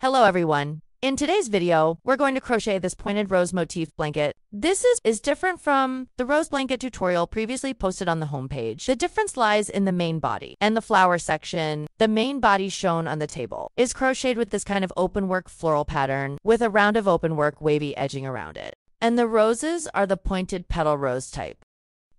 Hello everyone. In today's video, we're going to crochet this pointed rose motif blanket. This is different from the rose blanket tutorial previously posted on the homepage. The difference lies in the main body and the flower section. The main body shown on the table is crocheted with this kind of open work floral pattern with a round of open work wavy edging around it. And the roses are the pointed petal rose type.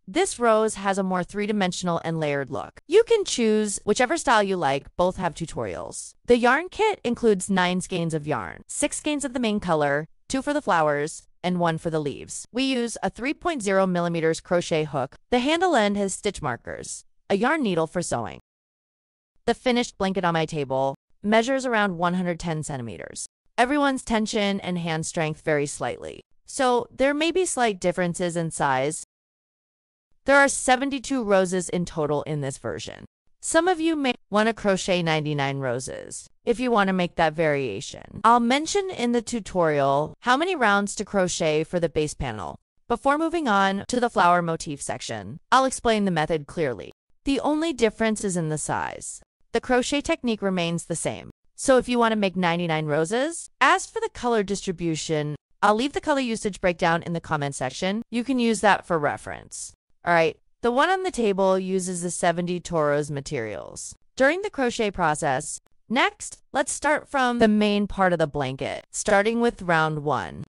This rose has a more three-dimensional and layered look. You can choose whichever style you like, both have tutorials. The yarn kit includes 9 skeins of yarn, 6 skeins of the main color, 2 for the flowers, and 1 for the leaves. We use a 3.0mm crochet hook. The handle end has stitch markers, a yarn needle for sewing. The finished blanket on my table measures around 110 centimeters. Everyone's tension and hand strength vary slightly, so there may be slight differences in size. There are 72 roses in total in this version. Some of you may want to crochet 99 roses if you want to make that variation. I'll mention in the tutorial how many rounds to crochet for the base panel. Before moving on to the flower motif section, I'll explain the method clearly. The only difference is in the size. The crochet technique remains the same. So if you want to make 99 roses, as for the color distribution, I'll leave the color usage breakdown in the comment section. You can use that for reference. Alright, the one on the table uses the 70 Toros materials during the crochet process. Next, let's start from the main part of the blanket, starting with round 1.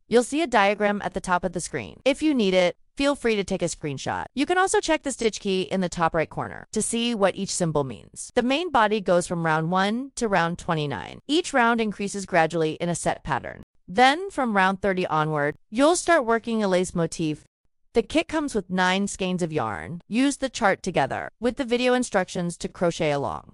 You'll see a diagram at the top of the screen. If you need it, feel free to take a screenshot. You can also check the stitch key in the top right corner to see what each symbol means. The main body goes from round 1 to round 29. Each round increases gradually in a set pattern. Then, from round 30 onward, you'll start working a lace motif. The kit comes with 9 skeins of yarn. Use the chart together with the video instructions to crochet along.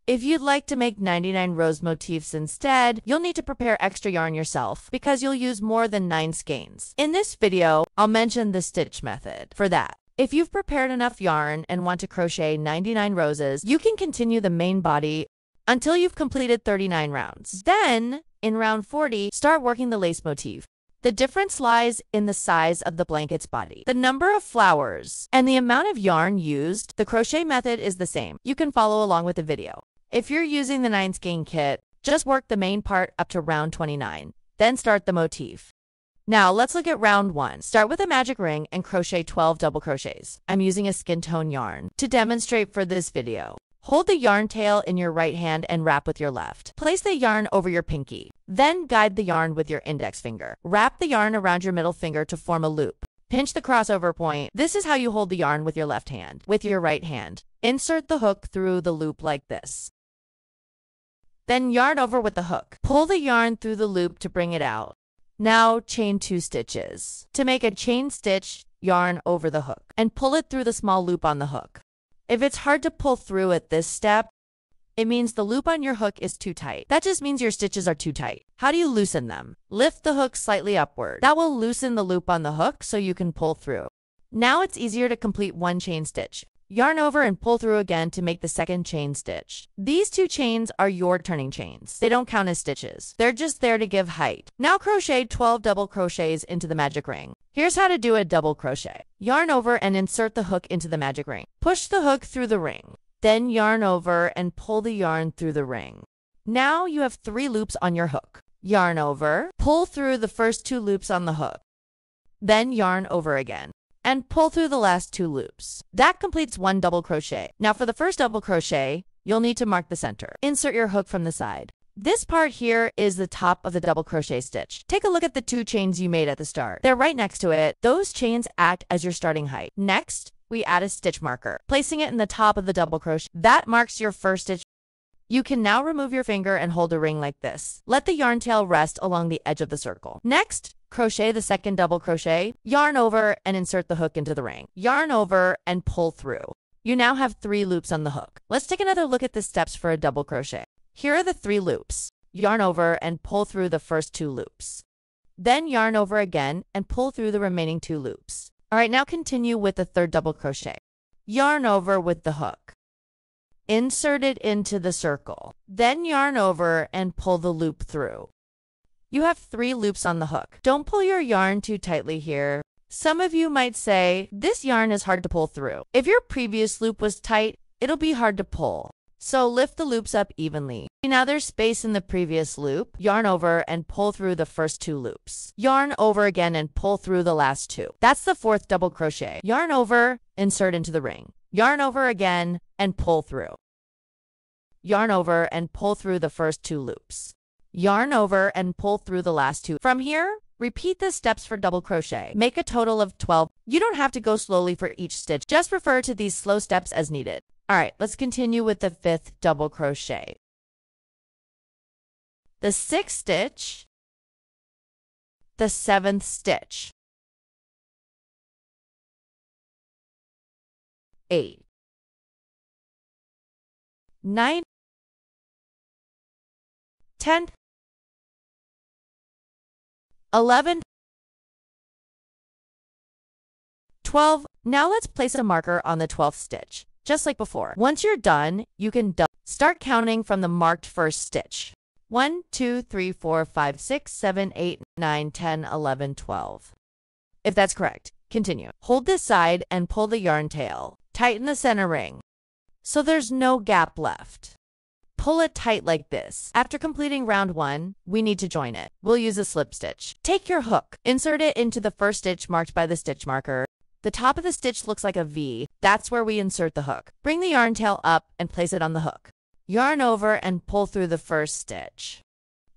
If you'd like to make 99 rose motifs instead, you'll need to prepare extra yarn yourself because you'll use more than 9 skeins. In this video, I'll mention the stitch method for that. If you've prepared enough yarn and want to crochet 99 roses, you can continue the main body until you've completed 39 rounds. Then, in round 40, start working the lace motif. The difference lies in the size of the blanket's body, the number of flowers, and the amount of yarn used. The crochet method is the same. You can follow along with the video. If you're using the 9 skein kit, just work the main part up to round 29, then start the motif. Now let's look at round 1. Start with a magic ring and crochet 12 double crochets. I'm using a skin tone yarn to demonstrate for this video. Hold the yarn tail in your right hand and wrap with your left. Place the yarn over your pinky. Then guide the yarn with your index finger. Wrap the yarn around your middle finger to form a loop. Pinch the crossover point. This is how you hold the yarn with your left hand. With your right hand, insert the hook through the loop like this. Then yarn over with the hook. Pull the yarn through the loop to bring it out. Now chain 2 stitches. To make a chain stitch, yarn over the hook and pull it through the small loop on the hook. If it's hard to pull through at this step, it means the loop on your hook is too tight. That just means your stitches are too tight. How do you loosen them? Lift the hook slightly upward. That will loosen the loop on the hook so you can pull through. Now it's easier to complete 1 chain stitch. Yarn over and pull through again to make the second chain stitch. These 2 chains are your turning chains. They don't count as stitches. They're just there to give height. Now crochet 12 double crochets into the magic ring. Here's how to do a double crochet. Yarn over and insert the hook into the magic ring. Push the hook through the ring. Then yarn over and pull the yarn through the ring. Now you have 3 loops on your hook. Yarn over, pull through the first 2 loops on the hook. Then yarn over again and pull through the last 2 loops. That completes 1 double crochet. Now for the first double crochet, you'll need to mark the center. Insert your hook from the side. This part here is the top of the double crochet stitch. Take a look at the 2 chains you made at the start. They're right next to it. Those chains act as your starting height. Next, we add a stitch marker, placing it in the top of the double crochet. That marks your first stitch. You can now remove your finger and hold a ring like this. Let the yarn tail rest along the edge of the circle. Next, crochet the second double crochet, yarn over and insert the hook into the ring. Yarn over and pull through. You now have 3 loops on the hook. Let's take another look at the steps for a double crochet. Here are the 3 loops. Yarn over and pull through the first 2 loops. Then yarn over again and pull through the remaining 2 loops. Alright, now continue with the third double crochet. Yarn over with the hook. Insert it into the circle. Then yarn over and pull the loop through. You have 3 loops on the hook. Don't pull your yarn too tightly here. Some of you might say, this yarn is hard to pull through. If your previous loop was tight, it'll be hard to pull. So lift the loops up evenly. Now there's space in the previous loop. Yarn over and pull through the first 2 loops. Yarn over again and pull through the last 2. That's the 4th double crochet. Yarn over, insert into the ring. Yarn over again and pull through. Yarn over and pull through the first 2 loops. Yarn over and pull through the last 2. From here, repeat the steps for double crochet. Make a total of 12. You don't have to go slowly for each stitch. Just refer to these slow steps as needed. Alright, let's continue with the 5th double crochet. The 6th stitch, the 7th stitch, 8, 9, 10, 11, 12. Now let's place a marker on the 12th stitch, just like before. Once you're done, you can start counting from the marked first stitch. 1, 2, 3, 4, 5, 6, 7, 8, 9, 10, 11, 12. If that's correct, continue. Hold this side and pull the yarn tail. Tighten the center ring, so there's no gap left. Pull it tight like this. After completing round 1, we need to join it. We'll use a slip stitch. Take your hook, insert it into the first stitch marked by the stitch marker. The top of the stitch looks like a V. That's where we insert the hook. Bring the yarn tail up and place it on the hook. Yarn over and pull through the first stitch.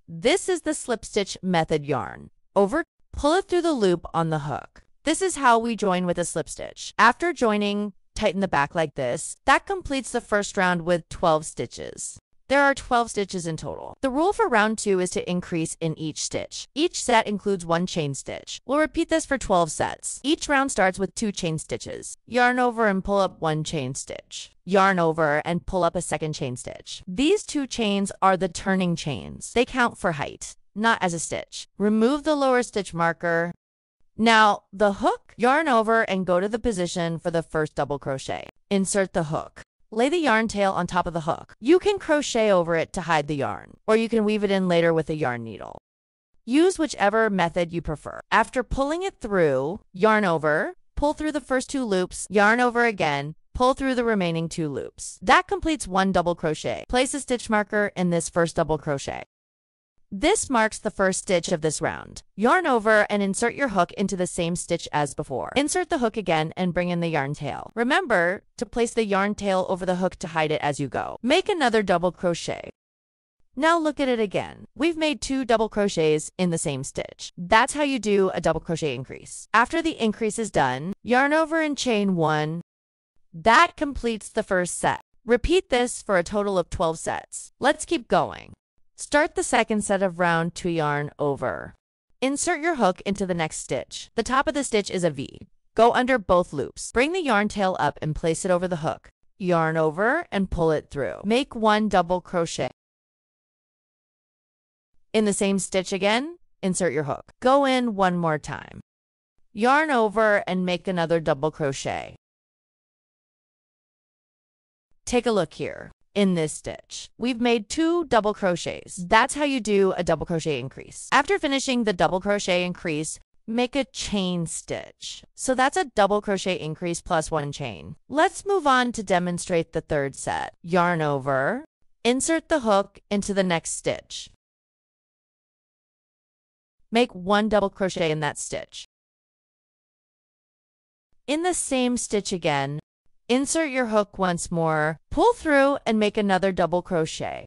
This is the slip stitch method yarn. Over, pull it through the loop on the hook. This is how we join with a slip stitch. After joining, tighten the back like this. That completes the first round with 12 stitches. There are 12 stitches in total. The rule for round 2 is to increase in each stitch. Each set includes 1 chain stitch. We'll repeat this for 12 sets. Each round starts with 2 chain stitches. Yarn over and pull up 1 chain stitch. Yarn over and pull up a 2nd chain stitch. These 2 chains are the turning chains. They count for height, not as a stitch. Remove the lower stitch marker. Now, the hook, yarn over and go to the position for the first double crochet. Insert the hook. Lay the yarn tail on top of the hook. You can crochet over it to hide the yarn, or you can weave it in later with a yarn needle. Use whichever method you prefer. After pulling it through, yarn over, pull through the first 2 loops, yarn over again, pull through the remaining 2 loops. That completes 1 double crochet. Place a stitch marker in this first double crochet. This marks the first stitch of this round. Yarn over and insert your hook into the same stitch as before. Insert the hook again and bring in the yarn tail. Remember to place the yarn tail over the hook to hide it as you go. Make another double crochet. Now look at it again. We've made 2 double crochets in the same stitch. That's how you do a double crochet increase. After the increase is done, yarn over and chain 1. That completes the first set. Repeat this for a total of 12 sets. Let's keep going. Start the second set of round 2, yarn over. Insert your hook into the next stitch. The top of the stitch is a V. Go under both loops. Bring the yarn tail up and place it over the hook. Yarn over and pull it through. Make 1 double crochet. In the same stitch again, insert your hook. Go in 1 more time. Yarn over and make another double crochet. Take a look here. In this stitch, we've made 2 double crochets. That's how you do a double crochet increase. After finishing the double crochet increase, make a chain stitch. So that's a double crochet increase plus 1 chain. Let's move on to demonstrate the third set. Yarn over, insert the hook into the next stitch. Make 1 double crochet in that stitch. In the same stitch again, insert your hook once more, pull through and make another double crochet.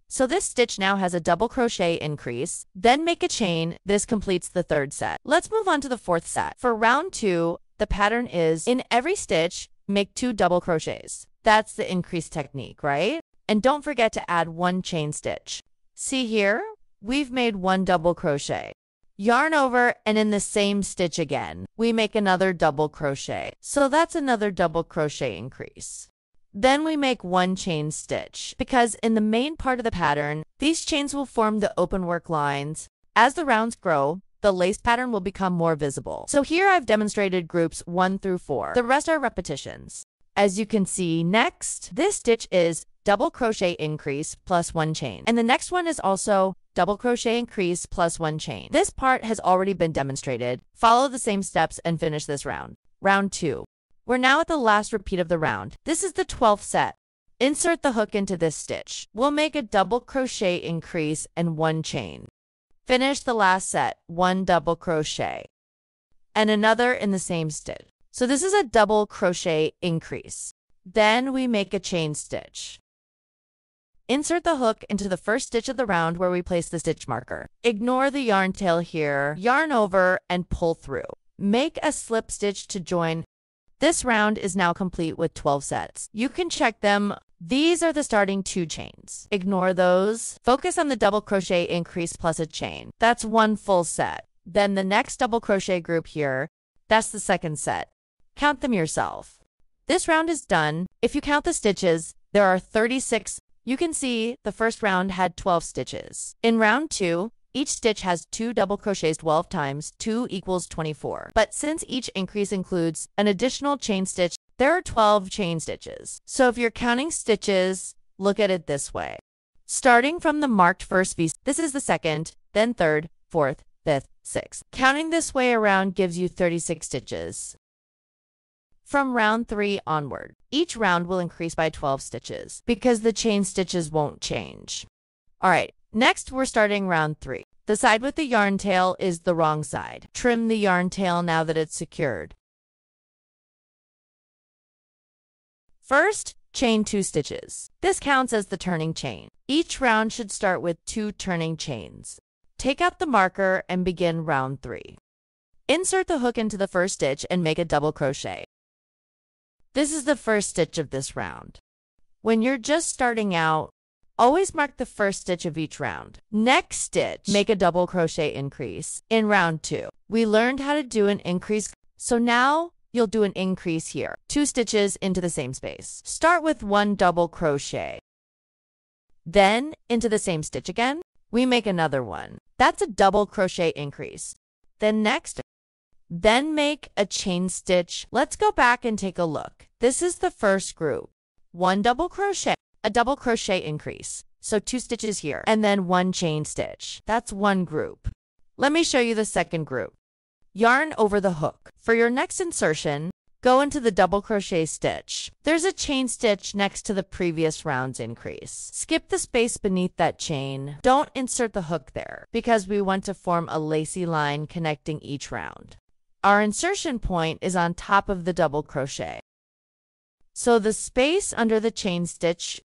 So this stitch now has a double crochet increase, then make a chain. This completes the third set. Let's move on to the fourth set. For round 2, the pattern is in every stitch, make 2 double crochets. That's the increase technique, right? And don't forget to add 1 chain stitch. See here? We've made 1 double crochet. Yarn over and in the same stitch again, we make another double crochet. So that's another double crochet increase. Then we make 1 chain stitch because in the main part of the pattern, these chains will form the open work lines. As the rounds grow, the lace pattern will become more visible. So here I've demonstrated groups 1 through 4. The rest are repetitions. As you can see next, this stitch is double crochet increase plus 1 chain. And the next one is also double crochet increase plus 1 chain. This part has already been demonstrated. Follow the same steps and finish this round. Round 2. We're now at the last repeat of the round. This is the 12th set. Insert the hook into this stitch. We'll make a double crochet increase and 1 chain. Finish the last set, 1 double crochet, and another in the same stitch. So this is a double crochet increase. Then we make a chain stitch. Insert the hook into the first stitch of the round where we place the stitch marker. Ignore the yarn tail here, yarn over and pull through. Make a slip stitch to join. This round is now complete with 12 sets. You can check them. These are the starting 2 chains. Ignore those. Focus on the double crochet increase plus a chain. That's 1 full set. Then the next double crochet group here, that's the second set. Count them yourself. This round is done. If you count the stitches, there are 36. You can see the first round had 12 stitches. In round 2, each stitch has 2 double crochets 12 times, 2 equals 24. But since each increase includes an additional chain stitch, there are 12 chain stitches. So if you're counting stitches, look at it this way. Starting from the marked first V, this is the second, then third, fourth, fifth, sixth. Counting this way around gives you 36 stitches. From round 3 onward, each round will increase by 12 stitches because the chain stitches won't change. Alright, next we're starting round 3. The side with the yarn tail is the wrong side. Trim the yarn tail now that it's secured. First, chain 2 stitches. This counts as the turning chain. Each round should start with 2 turning chains. Take out the marker and begin round 3. Insert the hook into the first stitch and make a double crochet. This is the first stitch of this round. When you're just starting out, always mark the first stitch of each round. Next stitch, make a double crochet increase. In round 2, we learned how to do an increase, so now you'll do an increase here. 2 stitches into the same space. Start with 1 double crochet. Then, into the same stitch again, we make another one. That's a double crochet increase. Then next, then make a chain stitch. Let's go back and take a look. This is the first group. 1 double crochet, a double crochet increase. So 2 stitches here, and then 1 chain stitch. That's 1 group. Let me show you the second group. Yarn over the hook. For your next insertion, go into the double crochet stitch. There's a chain stitch next to the previous round's increase. Skip the space beneath that chain. Don't insert the hook there because we want to form a lacy line connecting each round. Our insertion point is on top of the double crochet. So the space under the chain stitch,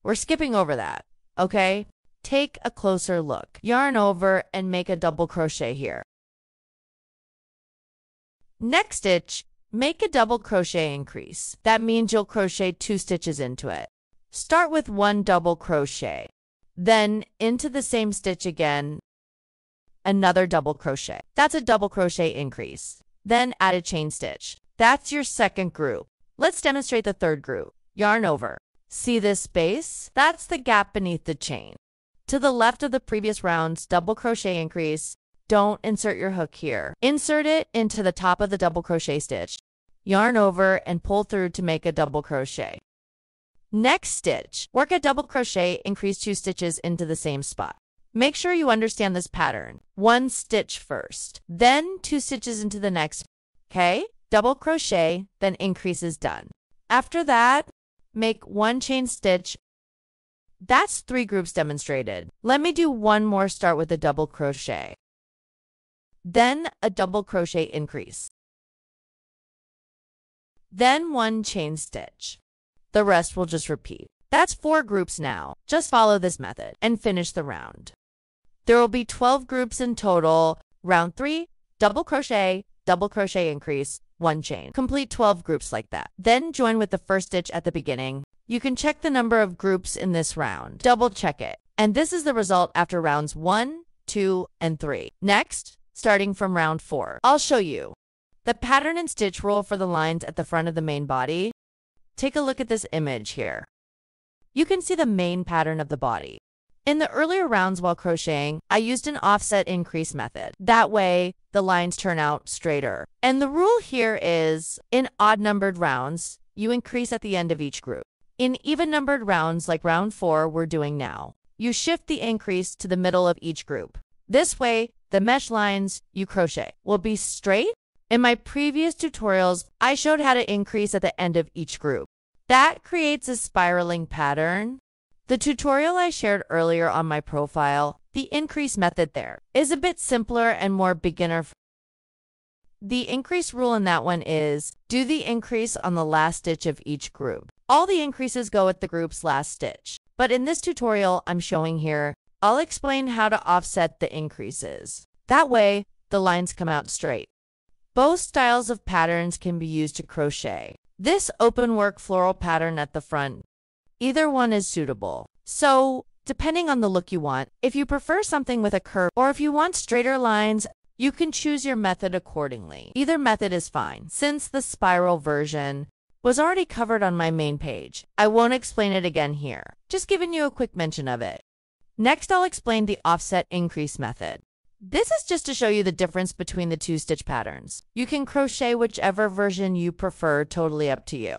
we're skipping over that, okay? Take a closer look. Yarn over and make a double crochet here. Next stitch, make a double crochet increase. That means you'll crochet 2 stitches into it. Start with 1 double crochet. Then into the same stitch again, another double crochet. That's a double crochet increase. Then add a chain stitch. That's your second group. Let's demonstrate the third group. Yarn over. See this space? That's the gap beneath the chain. To the left of the previous round's double crochet increase, don't insert your hook here. Insert it into the top of the double crochet stitch. Yarn over and pull through to make a double crochet. Next stitch, work a double crochet, increase 2 stitches into the same spot. Make sure you understand this pattern. 1 stitch first, then 2 stitches into the next. Okay? Double crochet, then increase is done. After that, make 1 chain stitch. That's 3 groups demonstrated. Let me do 1 more. Start with a double crochet. Then a double crochet increase. Then 1 chain stitch. The rest will just repeat. That's 4 groups now. Just follow this method and finish the round. There will be 12 groups in total. Round 3, double crochet increase, 1 chain. Complete 12 groups like that. Then join with the first stitch at the beginning. You can check the number of groups in this round. Double check it. And this is the result after rounds 1, 2, and 3. Next, starting from round 4, I'll show you the pattern and stitch rule for the lines at the front of the main body. Take a look at this image here. You can see the main pattern of the body. In the earlier rounds while crocheting, I used an offset increase method. That way, the lines turn out straighter. And the rule here is, in odd-numbered rounds, you increase at the end of each group. In even-numbered rounds like round 4 we're doing now, you shift the increase to the middle of each group. This way, the mesh lines you crochet will be straight. In my previous tutorials, I showed how to increase at the end of each group. That creates a spiraling pattern. The tutorial I shared earlier on my profile, the increase method there, is a bit simpler and more beginner. The increase rule in that one is, do the increase on the last stitch of each group. All the increases go at the group's last stitch. But in this tutorial I'm showing here, I'll explain how to offset the increases. That way, the lines come out straight. Both styles of patterns can be used to crochet. This open work floral pattern at the front, either one is suitable. So, depending on the look you want, if you prefer something with a curve or if you want straighter lines, you can choose your method accordingly. Either method is fine. Since the spiral version was already covered on my main page, I won't explain it again here, just giving you a quick mention of it. Next, I'll explain the offset increase method. This is just to show you the difference between the two stitch patterns. You can crochet whichever version you prefer, totally up to you.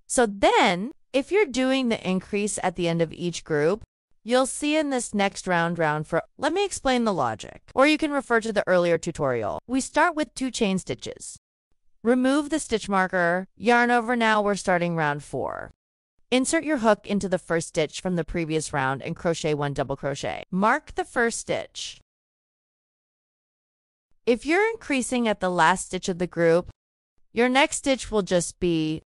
So then, if you're doing the increase at the end of each group, you'll see in this next round for, let me explain the logic, or you can refer to the earlier tutorial. We start with 2 chain stitches. Remove the stitch marker, yarn over. Now we're starting round 4. Insert your hook into the first stitch from the previous round and crochet 1 double crochet. Mark the first stitch. If you're increasing at the last stitch of the group, your next stitch will just be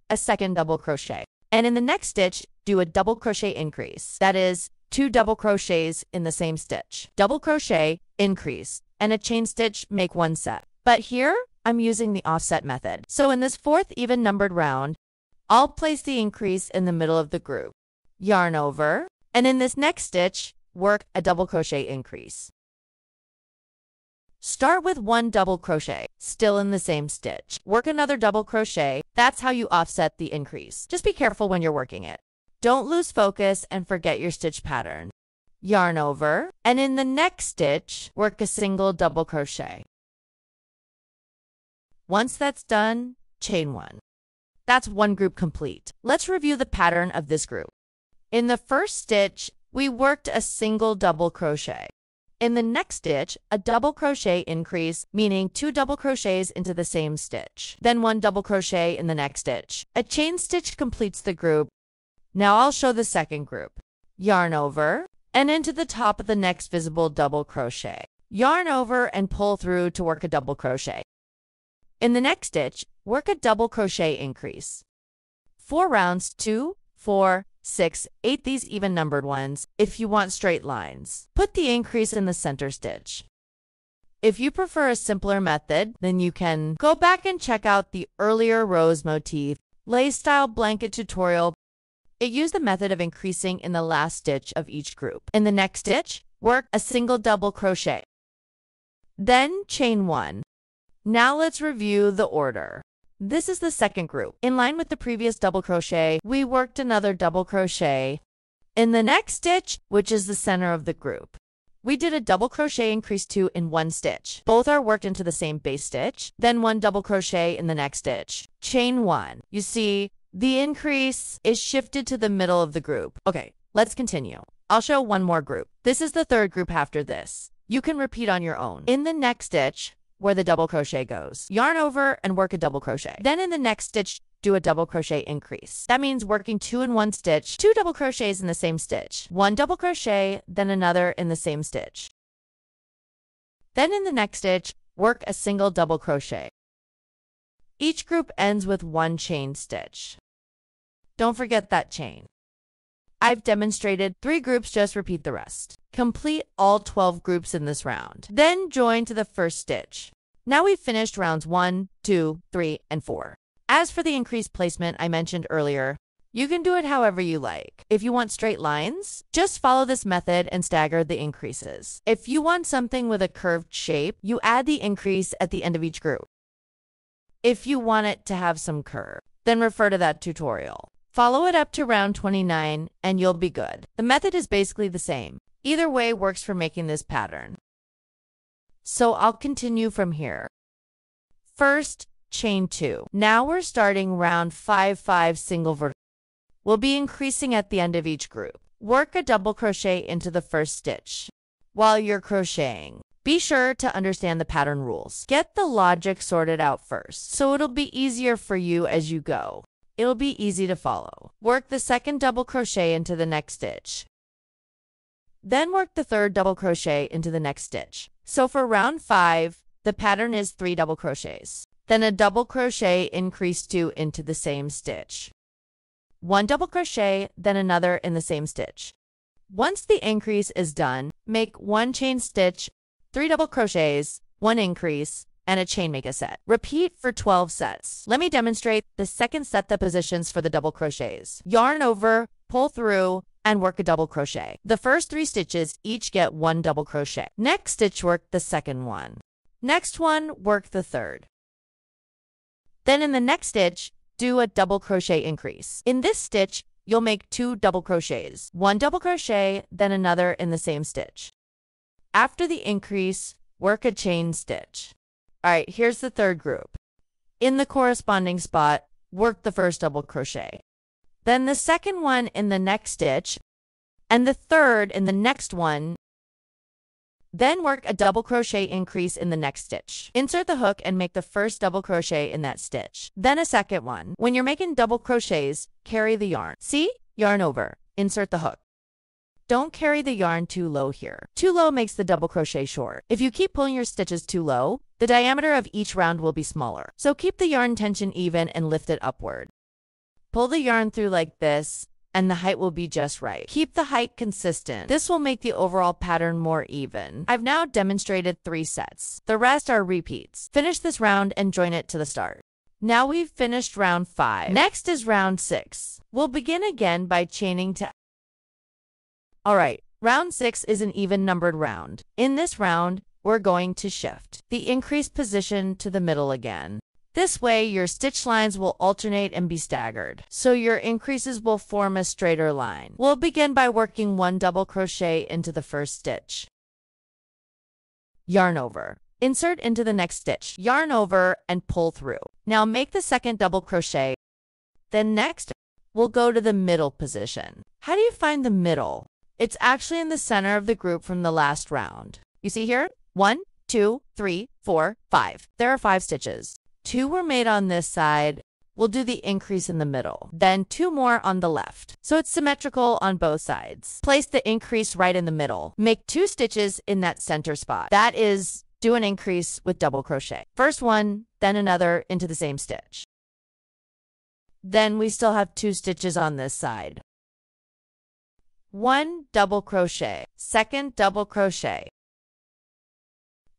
a second double crochet. And in the next stitch, do a double crochet increase. That is, 2 double crochets in the same stitch. Double crochet, increase, and a chain stitch, make 1 set. But here, I'm using the offset method. So in this 4th even numbered round, I'll place the increase in the middle of the group. Yarn over, and in this next stitch, work a double crochet increase. Start with 1 double crochet, still in the same stitch. Work another double crochet. That's how you offset the increase. Just be careful when you're working it. Don't lose focus and forget your stitch pattern. Yarn over, and in the next stitch, work a single double crochet. Once that's done, chain 1. That's 1 group complete. Let's review the pattern of this group. In the first stitch, we worked a single double crochet. In the next stitch, a double crochet increase, meaning 2 double crochets into the same stitch. Then 1 double crochet in the next stitch. A chain stitch completes the group. Now I'll show the second group. Yarn over, and into the top of the next visible double crochet. Yarn over and pull through to work a double crochet. In the next stitch, work a double crochet increase. 4 rounds, 2, 4, 6, 8, these even numbered ones, if you want straight lines. Put the increase in the center stitch. If you prefer a simpler method, then you can go back and check out the earlier rose motif lace style blanket tutorial. It used the method of increasing in the last stitch of each group. In the next stitch, work a single double crochet. Then chain 1. Now let's review the order. This is the second group. In line with the previous double crochet, we worked another double crochet in the next stitch, which is the center of the group. We did a double crochet increase 2 in 1 stitch. Both are worked into the same base stitch, then 1 double crochet in the next stitch. Chain 1. You see, the increase is shifted to the middle of the group. Okay, let's continue. I'll show 1 more group. This is the third group after this. You can repeat on your own. In the next stitch, where the double crochet goes, yarn over and work a double crochet. Then in the next stitch, do a double crochet increase. That means working 2 in 1 stitch, 2 double crochets in the same stitch, 1 double crochet, then another in the same stitch. Then in the next stitch, work a single double crochet. Each group ends with 1 chain stitch. Don't forget that chain. I've demonstrated 3 groups, just repeat the rest. Complete all 12 groups in this round. Then join to the first stitch. Now we've finished rounds 1, 2, 3, and 4. As for the increase placement I mentioned earlier, you can do it however you like. If you want straight lines, just follow this method and stagger the increases. If you want something with a curved shape, you add the increase at the end of each group. If you want it to have some curve, then refer to that tutorial. Follow it up to round 29 and you'll be good. The method is basically the same. Either way works for making this pattern. So I'll continue from here. First, chain 2. Now we're starting round 5 single vertical. We'll be increasing at the end of each group. Work a double crochet into the first stitch. While you're crocheting, be sure to understand the pattern rules. Get the logic sorted out first, so it'll be easier for you as you go. It'll be easy to follow. Work the second double crochet into the next stitch. Then work the third double crochet into the next stitch. So for round 5, the pattern is 3 double crochets. Then a double crochet increase 2 into the same stitch. 1 double crochet, then another in the same stitch. Once the increase is done, make 1 chain stitch, 3 double crochets, 1 increase, and a chain make a set. Repeat for 12 sets. Let me demonstrate the second set the positions for the double crochets. Yarn over, pull through, and work a double crochet. The first 3 stitches each get 1 double crochet. Next stitch, work the second one. Next one, work the third. Then in the next stitch, do a double crochet increase. In this stitch, you'll make 2 double crochets. 1 double crochet, then another in the same stitch. After the increase, work a chain stitch. Alright, here's the third group. In the corresponding spot, work the first double crochet. Then the second one in the next stitch, and the third in the next one. Then work a double crochet increase in the next stitch. Insert the hook and make the first double crochet in that stitch. Then a second one. When you're making double crochets, carry the yarn. See? Yarn over. Insert the hook. Don't carry the yarn too low here. Too low makes the double crochet short. If you keep pulling your stitches too low, the diameter of each round will be smaller. So keep the yarn tension even and lift it upward. Pull the yarn through like this, and the height will be just right. Keep the height consistent. This will make the overall pattern more even. I've now demonstrated 3 sets. The rest are repeats. Finish this round and join it to the start. Now we've finished round 5. Next is round 6. We'll begin again by chaining to... Alright, round 6 is an even numbered round. In this round, we're going to shift the increased position to the middle again. This way, your stitch lines will alternate and be staggered, so your increases will form a straighter line. We'll begin by working 1 double crochet into the first stitch. Yarn over. Insert into the next stitch. Yarn over and pull through. Now make the second double crochet. Then next, we'll go to the middle position. How do you find the middle? It's actually in the center of the group from the last round. You see here? 1, 2, 3, 4, 5. There are 5 stitches. 2 were made on this side. We'll do the increase in the middle. Then 2 more on the left. So it's symmetrical on both sides. Place the increase right in the middle. Make 2 stitches in that center spot. That is, do an increase with double crochet. First one, then another into the same stitch. Then we still have 2 stitches on this side. 1 double crochet, second double crochet.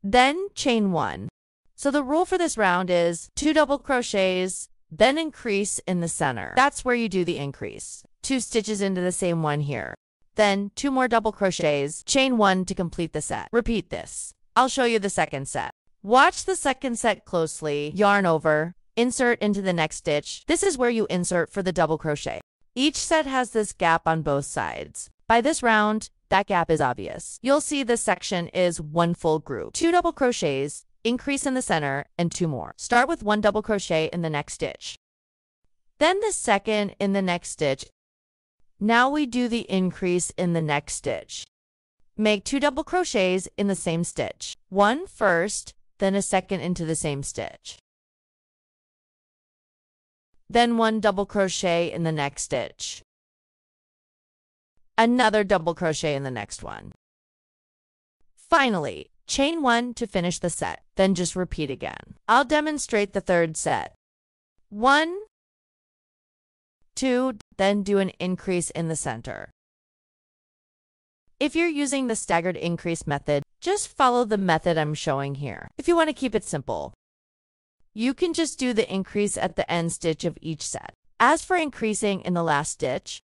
Then chain 1. So the rule for this round is 2 double crochets, then increase in the center. That's where you do the increase. 2 stitches into the same one here. Then 2 more double crochets, chain 1 to complete the set. Repeat this. I'll show you the second set. Watch the second set closely. Yarn over, insert into the next stitch. This is where you insert for the double crochet. Each set has this gap on both sides. By this round, that gap is obvious. You'll see this section is 1 full group. 2 double crochets, increase in the center, and 2 more. Start with 1 double crochet in the next stitch. Then the second in the next stitch. Now we do the increase in the next stitch. Make 2 double crochets in the same stitch. 1 first, then a second into the same stitch. Then 1 double crochet in the next stitch. Another double crochet in the next one. Finally, chain 1 to finish the set, then just repeat again. I'll demonstrate the third set. 1, 2, then do an increase in the center. If you're using the staggered increase method, just follow the method I'm showing here. If you want to keep it simple, you can just do the increase at the end stitch of each set. As for increasing in the last stitch,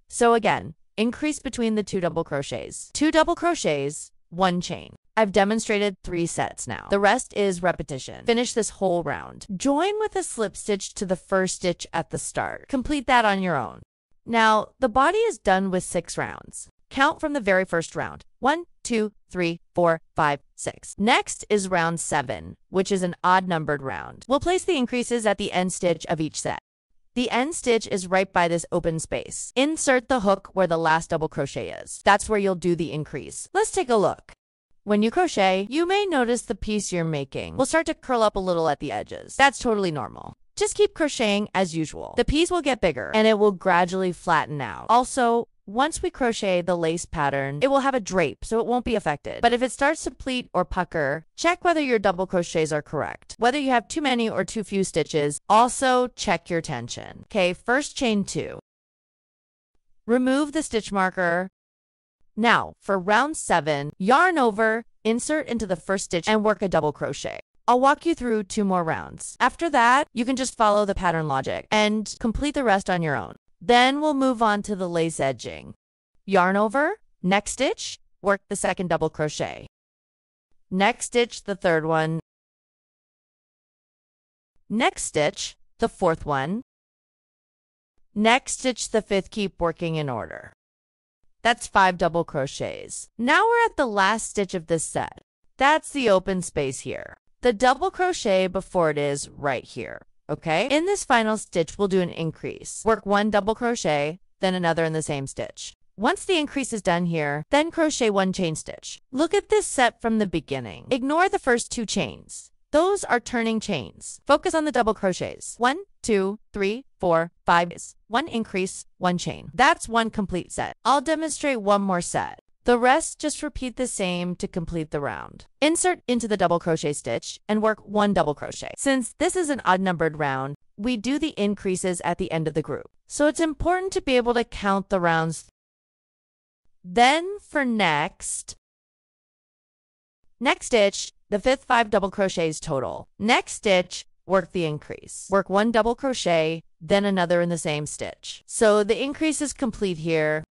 so again, increase between the 2 double crochets. 2 double crochets, 1 chain. I've demonstrated 3 sets now. The rest is repetition. Finish this whole round. Join with a slip stitch to the first stitch at the start. Complete that on your own. Now, the body is done with 6 rounds. Count from the very first round. 1, 2, 3, 4, 5, 6. Next is round 7, which is an odd numbered round. We'll place the increases at the end stitch of each set. The end stitch is right by this open space. Insert the hook where the last double crochet is. That's where you'll do the increase. Let's take a look. When you crochet, you may notice the piece you're making will start to curl up a little at the edges. That's totally normal. Just keep crocheting as usual. The piece will get bigger and it will gradually flatten out. Also, once we crochet the lace pattern, it will have a drape, so it won't be affected. But if it starts to pleat or pucker, check whether your double crochets are correct. Whether you have too many or too few stitches, also check your tension. Okay, first chain 2. Remove the stitch marker. Now, for round 7, yarn over, insert into the first stitch, and work a double crochet. I'll walk you through 2 more rounds. After that, you can just follow the pattern logic and complete the rest on your own. Then we'll move on to the lace edging. Yarn over, next stitch, work the second double crochet. Next stitch, the third one. Next stitch, the fourth one. Next stitch, the fifth. Keep working in order. That's 5 double crochets. Now we're at the last stitch of this set. That's the open space here. The double crochet before it is right here. Okay? In this final stitch, we'll do an increase. Work 1 double crochet, then another in the same stitch. Once the increase is done here, then crochet 1 chain stitch. Look at this set from the beginning. Ignore the first 2 chains. Those are turning chains. Focus on the double crochets. 1, 2, 3, 4, 5. 1 increase, 1 chain. That's 1 complete set. I'll demonstrate 1 more set. The rest, just repeat the same to complete the round. Insert into the double crochet stitch and work 1 double crochet. Since this is an odd-numbered round, we do the increases at the end of the group. So it's important to be able to count the rounds. Then for next stitch, the fifth 5 double crochets total. Next stitch, work the increase. Work 1 double crochet, then another in the same stitch. So the increase is complete here.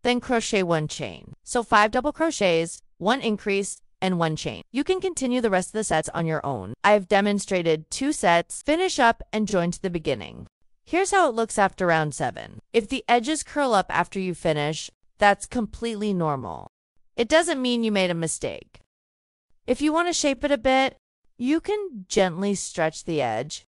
Then crochet 1 chain. So 5 double crochets, 1 increase, and 1 chain. You can continue the rest of the sets on your own. I've demonstrated 2 sets, finish up, and join to the beginning. Here's how it looks after round 7. If the edges curl up after you finish, that's completely normal. It doesn't mean you made a mistake. If you want to shape it a bit, you can gently stretch the edge.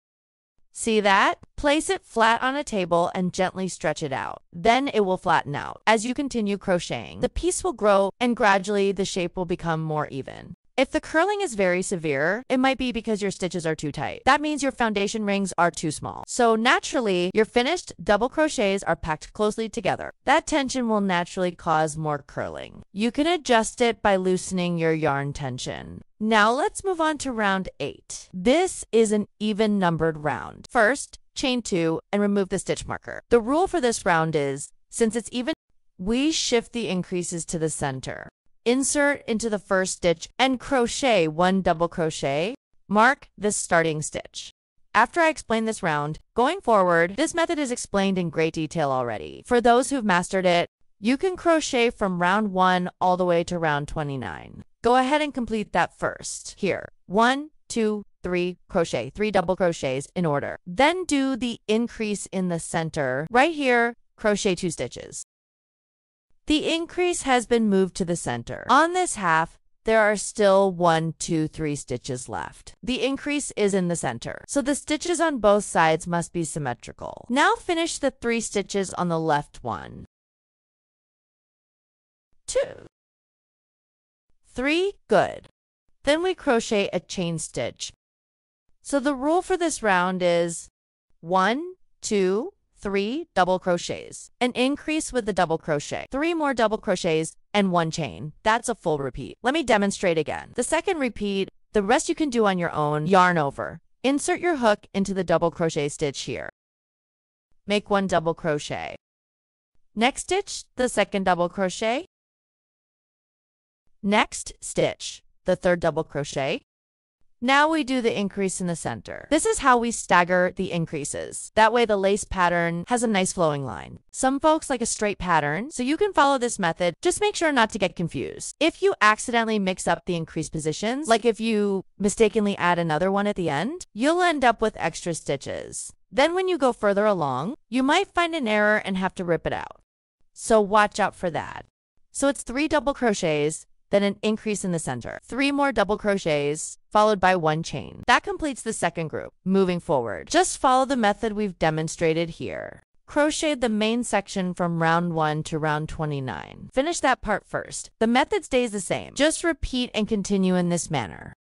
See that? Place it flat on a table and gently stretch it out. Then it will flatten out. As you continue crocheting, the piece will grow and gradually the shape will become more even. If the curling is very severe, it might be because your stitches are too tight. That means your foundation rings are too small. So naturally, your finished double crochets are packed closely together. That tension will naturally cause more curling. You can adjust it by loosening your yarn tension. Now let's move on to round 8. This is an even numbered round. First, chain 2 and remove the stitch marker. The rule for this round is, since it's even, we shift the increases to the center. Insert into the first stitch and crochet 1 double crochet. Mark this starting stitch. After I explain this round, going forward, this method is explained in great detail already. For those who've mastered it, you can crochet from round 1 all the way to round 29. Go ahead and complete that first. Here, 1, 2, 3, crochet 3 double crochets in order. Then do the increase in the center. Right here, crochet 2 stitches. The increase has been moved to the center. On this half, there are still 1, 2, 3 stitches left. The increase is in the center, so the stitches on both sides must be symmetrical. Now finish the 3 stitches on the left one. 2, 3, good. Then we crochet a chain stitch. So the rule for this round is 1, 2, 3 double crochets, an increase with the double crochet, 3 more double crochets, and 1 chain. That's a full repeat. Let me demonstrate again. The second repeat, the rest you can do on your own. Yarn over. Insert your hook into the double crochet stitch here. Make 1 double crochet. Next stitch, the second double crochet. Next stitch, the third double crochet. Now we do the increase in the center. This is how we stagger the increases. That way the lace pattern has a nice flowing line. Some folks like a straight pattern, so you can follow this method. Just make sure not to get confused. If you accidentally mix up the increase positions, like if you mistakenly add another one at the end, you'll end up with extra stitches. Then when you go further along, you might find an error and have to rip it out. So watch out for that. So it's 3 double crochets, then an increase in the center. 3 more double crochets, followed by 1 chain. That completes the second group. Moving forward, just follow the method we've demonstrated here. Crochet the main section from round 1 to round 29. Finish that part first. The method stays the same. Just repeat and continue in this manner.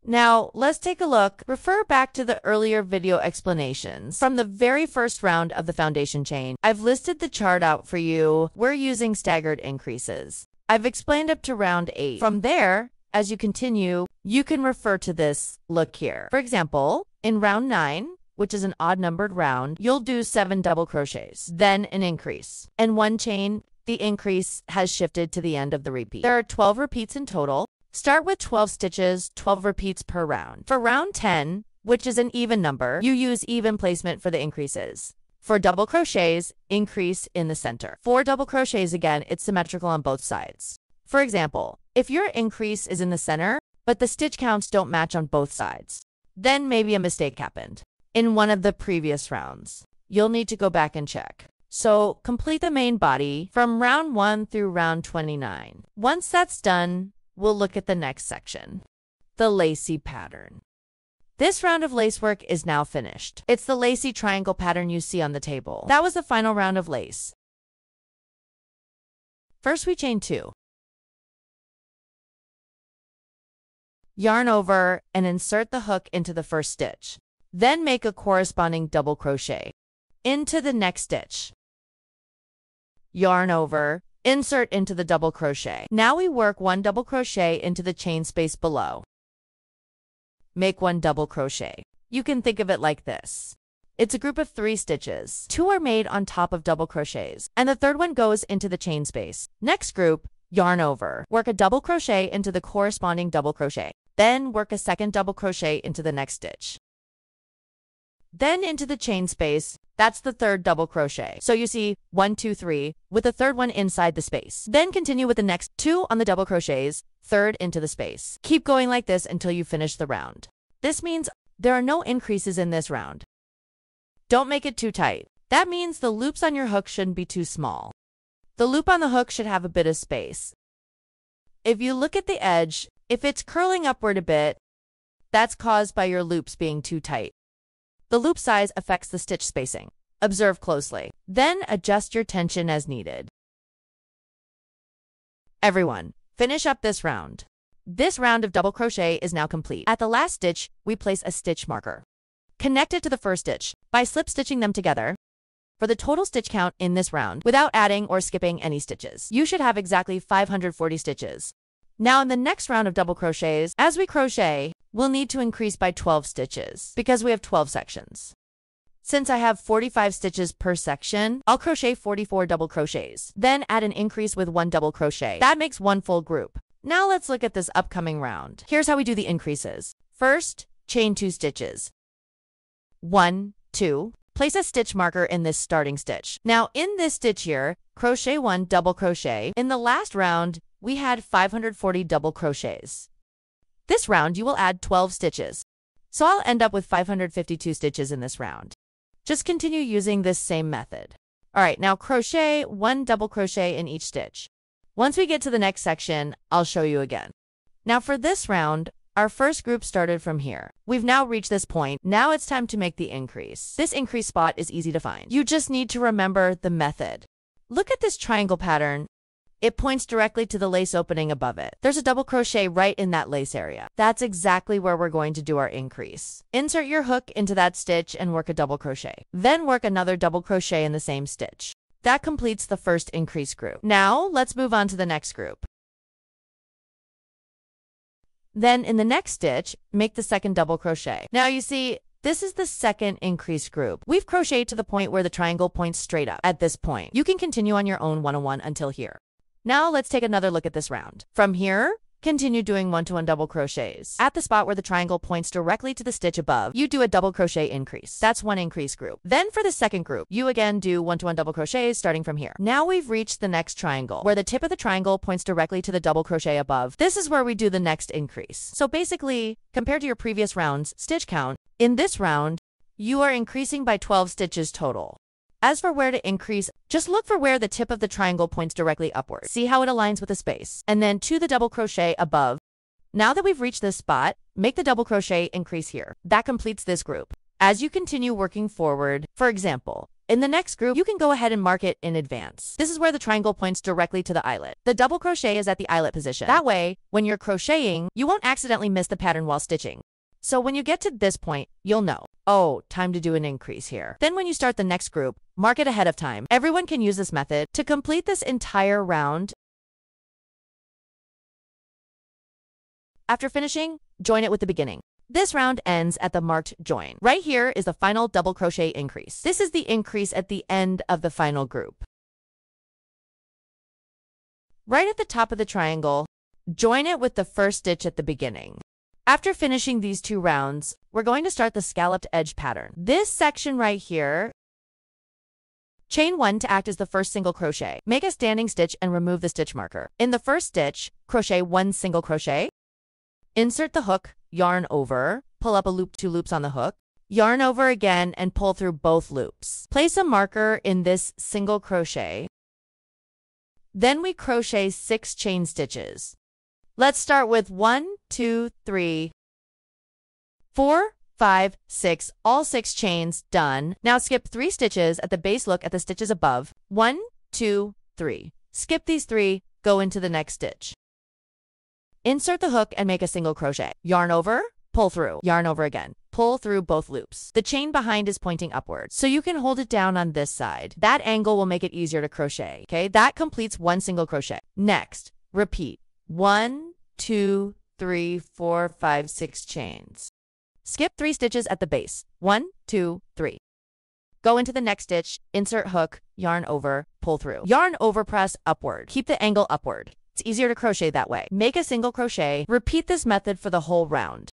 Now, let's take a look. Refer back to the earlier video explanations. From the very first round of the foundation chain, I've listed the chart out for you. We're using staggered increases. I've explained up to round 8. From there, as you continue, you can refer to this look here. For example, in round 9, which is an odd-numbered round, you'll do 7 double crochets, then an increase. In one chain, the increase has shifted to the end of the repeat. There are 12 repeats in total. Start with 12 stitches, 12 repeats per round. For round 10, which is an even number, you use even placement for the increases. For double crochets, increase in the center. For double crochets, again, it's symmetrical on both sides. For example, if your increase is in the center, but the stitch counts don't match on both sides, then maybe a mistake happened in one of the previous rounds. You'll need to go back and check. So complete the main body from round 1 through round 29. Once that's done, we'll look at the next section, the lacy pattern. This round of lace work is now finished. It's the lacy triangle pattern you see on the table. That was the final round of lace. First, we chain 2. Yarn over and insert the hook into the first stitch. Then make a corresponding double crochet into the next stitch. Yarn over, insert into the double crochet. Now we work 1 double crochet into the chain space below. Make 1 double crochet. You can think of it like this. It's a group of 3 stitches. 2 are made on top of double crochets, and the third one goes into the chain space. Next group, yarn over. Work a double crochet into the corresponding double crochet. Then work a second double crochet into the next stitch. Then into the chain space, that's the third double crochet. So you see 1, 2, 3, with the third one inside the space. Then continue with the next 2 on the double crochets, third into the space. Keep going like this until you finish the round. This means there are no increases in this round. Don't make it too tight. That means the loops on your hook shouldn't be too small. The loop on the hook should have a bit of space. If you look at the edge, if it's curling upward a bit, that's caused by your loops being too tight. The loop size affects the stitch spacing. Observe closely. Then adjust your tension as needed. Everyone, finish up this round. This round of double crochet is now complete. At the last stitch, we place a stitch marker. Connect it to the first stitch by slip stitching them together. For the total stitch count in this round, without adding or skipping any stitches, you should have exactly 540 stitches. Now in the next round of double crochets, as we crochet, we'll need to increase by 12 stitches because we have 12 sections. Since I have 45 stitches per section, I'll crochet 44 double crochets, then add an increase with 1 double crochet. That makes 1 full group. Now let's look at this upcoming round. Here's how we do the increases. First, chain 2 stitches. 1, 2. Place a stitch marker in this starting stitch. Now in this stitch here, crochet 1 double crochet. In the last round, we had 540 double crochets. This round, you will add 12 stitches. So I'll end up with 552 stitches in this round. Just continue using this same method. All right, now crochet 1 double crochet in each stitch. Once we get to the next section, I'll show you again. Now for this round, our first group started from here. We've now reached this point. Now it's time to make the increase. This increase spot is easy to find. You just need to remember the method. Look at this triangle pattern. It points directly to the lace opening above it. There's a double crochet right in that lace area. That's exactly where we're going to do our increase. Insert your hook into that stitch and work a double crochet. Then work another double crochet in the same stitch. That completes the first increase group. Now let's move on to the next group. Then in the next stitch, make the second double crochet. Now you see, this is the second increase group. We've crocheted to the point where the triangle points straight up. At this point, you can continue on your own one-on-one until here. Now let's take another look at this round. From here, continue doing 1-to-1 double crochets. At the spot where the triangle points directly to the stitch above, you do a double crochet increase. That's 1 increase group. Then for the second group, you again do 1-to-1 double crochets starting from here. Now we've reached the next triangle, where the tip of the triangle points directly to the double crochet above. This is where we do the next increase. So basically, compared to your previous round's stitch count, in this round, you are increasing by 12 stitches total. As for where to increase, just look for where the tip of the triangle points directly upward. See how it aligns with the space. And then to the double crochet above. Now that we've reached this spot, make the double crochet increase here. That completes this group. As you continue working forward, for example, In the next group, you can go ahead and mark it in advance. This is where the triangle points directly to the eyelet. The double crochet is at the eyelet position. That way, when you're crocheting, you won't accidentally miss the pattern while stitching. So when you get to this point, you'll know, oh, time to do an increase here. Then when you start the next group, mark it ahead of time. Everyone can use this method to complete this entire round. After finishing, join it with the beginning. This round ends at the marked join. Right here is the final double crochet increase. This is the increase at the end of the final group. Right at the top of the triangle, join it with the first stitch at the beginning. After finishing these two rounds, we're going to start the scalloped edge pattern. This section right here, chain 1 to act as the first single crochet. Make a standing stitch and remove the stitch marker. In the first stitch, crochet 1 single crochet. Insert the hook, yarn over, pull up a loop, 2 loops on the hook, yarn over again and pull through both loops. Place a marker in this single crochet. Then we crochet 6 chain stitches. Let's start with 1, 2, 3, 4, 5, 6, all 6 chains, done. Now skip 3 stitches at the base, look at the stitches above. 1, 2, 3. Skip these 3, go into the next stitch. Insert the hook and make a single crochet. Yarn over, pull through, yarn over again. Pull through both loops. The chain behind is pointing upwards, so you can hold it down on this side. That angle will make it easier to crochet. Okay, that completes 1 single crochet. Next, repeat 1, 2, 3, 4, 5, 6 chains. Skip 3 stitches at the base. 1, 2, 3. Go into the next stitch, insert hook, yarn over, pull through. Yarn over, press upward. Keep the angle upward. It's easier to crochet that way. Make a single crochet. Repeat this method for the whole round.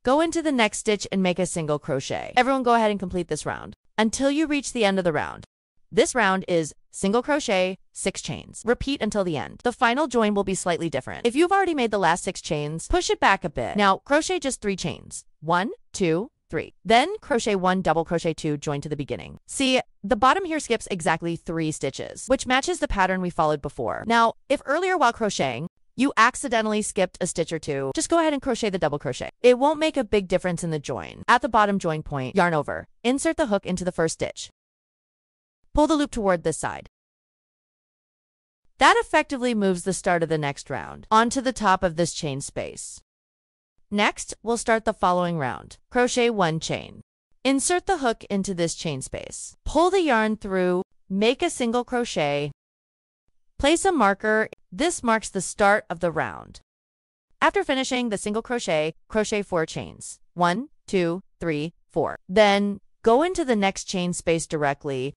Go into the next stitch and make a single crochet. Everyone go ahead and complete this round until you reach the end of the round. This round is single crochet, 6 chains. Repeat until the end. The final join will be slightly different. If you've already made the last 6 chains, push it back a bit. Now crochet just 3 chains. 1, 2, 3. Then crochet 1, double crochet 2, join to the beginning. See, the bottom here skips exactly 3 stitches, which matches the pattern we followed before. Now, if earlier while crocheting, you accidentally skipped a stitch or 2, just go ahead and crochet the double crochet. It won't make a big difference in the join. At the bottom join point, yarn over. Insert the hook into the first stitch. Pull the loop toward this side. That effectively moves the start of the next round onto the top of this chain space. Next, we'll start the following round. Crochet 1 chain. Insert the hook into this chain space. Pull the yarn through, make a single crochet. Place a marker. This marks the start of the round. After finishing the single crochet, crochet 4 chains. 1, 2, 3, 4. Then go into the next chain space directly.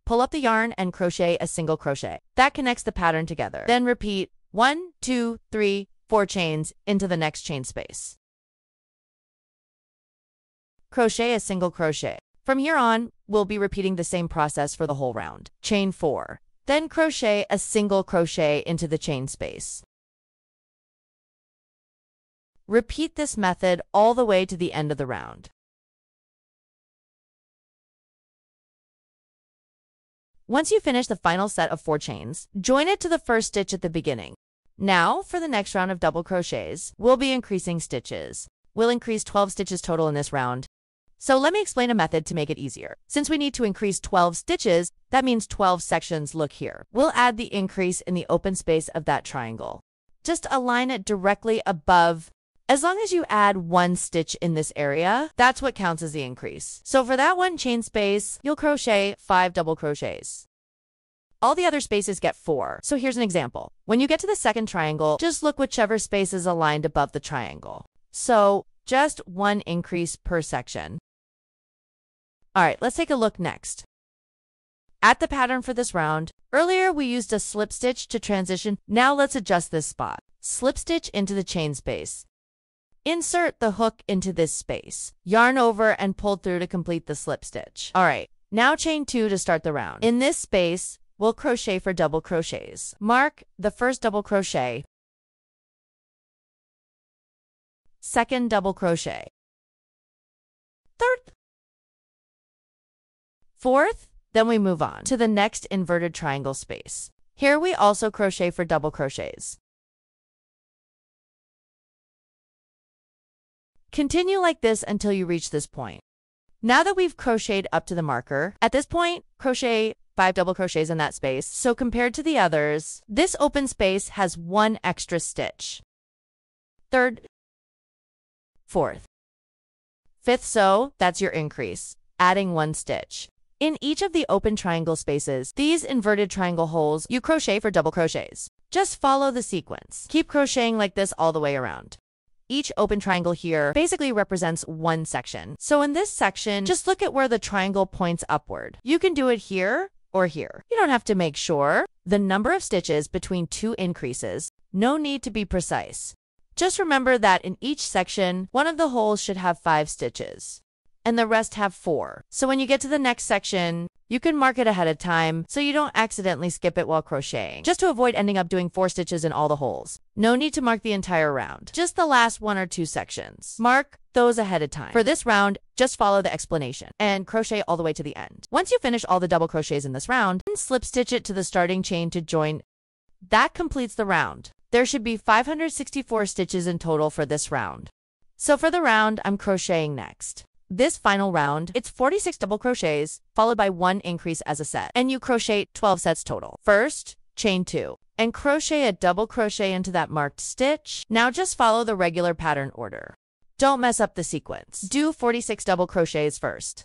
Pull up the yarn and crochet a single crochet. That connects the pattern together. Then repeat 1, 2, 3, 4 chains into the next chain space. Crochet a single crochet. From here on, we'll be repeating the same process for the whole round. Chain 4. Then crochet a single crochet into the chain space. Repeat this method all the way to the end of the round. Once you finish the final set of 4 chains, join it to the first stitch at the beginning. Now, for the next round of double crochets, we'll be increasing stitches. We'll increase 12 stitches total in this round. So let me explain a method to make it easier. Since we need to increase 12 stitches, that means 12 sections. Look here. We'll add the increase in the open space of that triangle. Just align it directly above. As long as you add 1 stitch in this area, that's what counts as the increase. So for that 1 chain space, you'll crochet 5 double crochets. All the other spaces get 4. So here's an example. When you get to the second triangle, just look whichever space is aligned above the triangle. So just 1 increase per section. All right, let's take a look next. At the pattern for this round, earlier we used a slip stitch to transition. Now let's adjust this spot. Slip stitch into the chain space. Insert the hook into this space. Yarn over and pull through to complete the slip stitch. All right, now chain 2 to start the round. In this space, we'll crochet for double crochets. Mark the first double crochet, second double crochet, third, fourth, then we move on to the next inverted triangle space. Here we also crochet for double crochets. Continue like this until you reach this point. Now that we've crocheted up to the marker, at this point, crochet 5 double crochets in that space. So compared to the others, this open space has 1 extra stitch. 3rd, 4th, 5th, so that's your increase, adding 1 stitch. In each of the open triangle spaces, these inverted triangle holes, you crochet for double crochets. Just follow the sequence. Keep crocheting like this all the way around. Each open triangle here basically represents 1 section. So in this section, just look at where the triangle points upward. You can do it here or here. You don't have to make sure. The number of stitches between 2 increases. No need to be precise. Just remember that in each section, one of the holes should have 5 stitches, and the rest have 4. So when you get to the next section, you can mark it ahead of time so you don't accidentally skip it while crocheting, just to avoid ending up doing 4 stitches in all the holes. No need to mark the entire round, just the last 1 or 2 sections. Mark those ahead of time. For this round, just follow the explanation and crochet all the way to the end. Once you finish all the double crochets in this round, slip stitch it to the starting chain to join. That completes the round. There should be 564 stitches in total for this round. So for the round, I'm crocheting next. This final round, it's 46 double crochets, followed by 1 increase as a set, and you crochet 12 sets total. First, chain 2, and crochet a double crochet into that marked stitch. Now just follow the regular pattern order. Don't mess up the sequence. Do 46 double crochets first.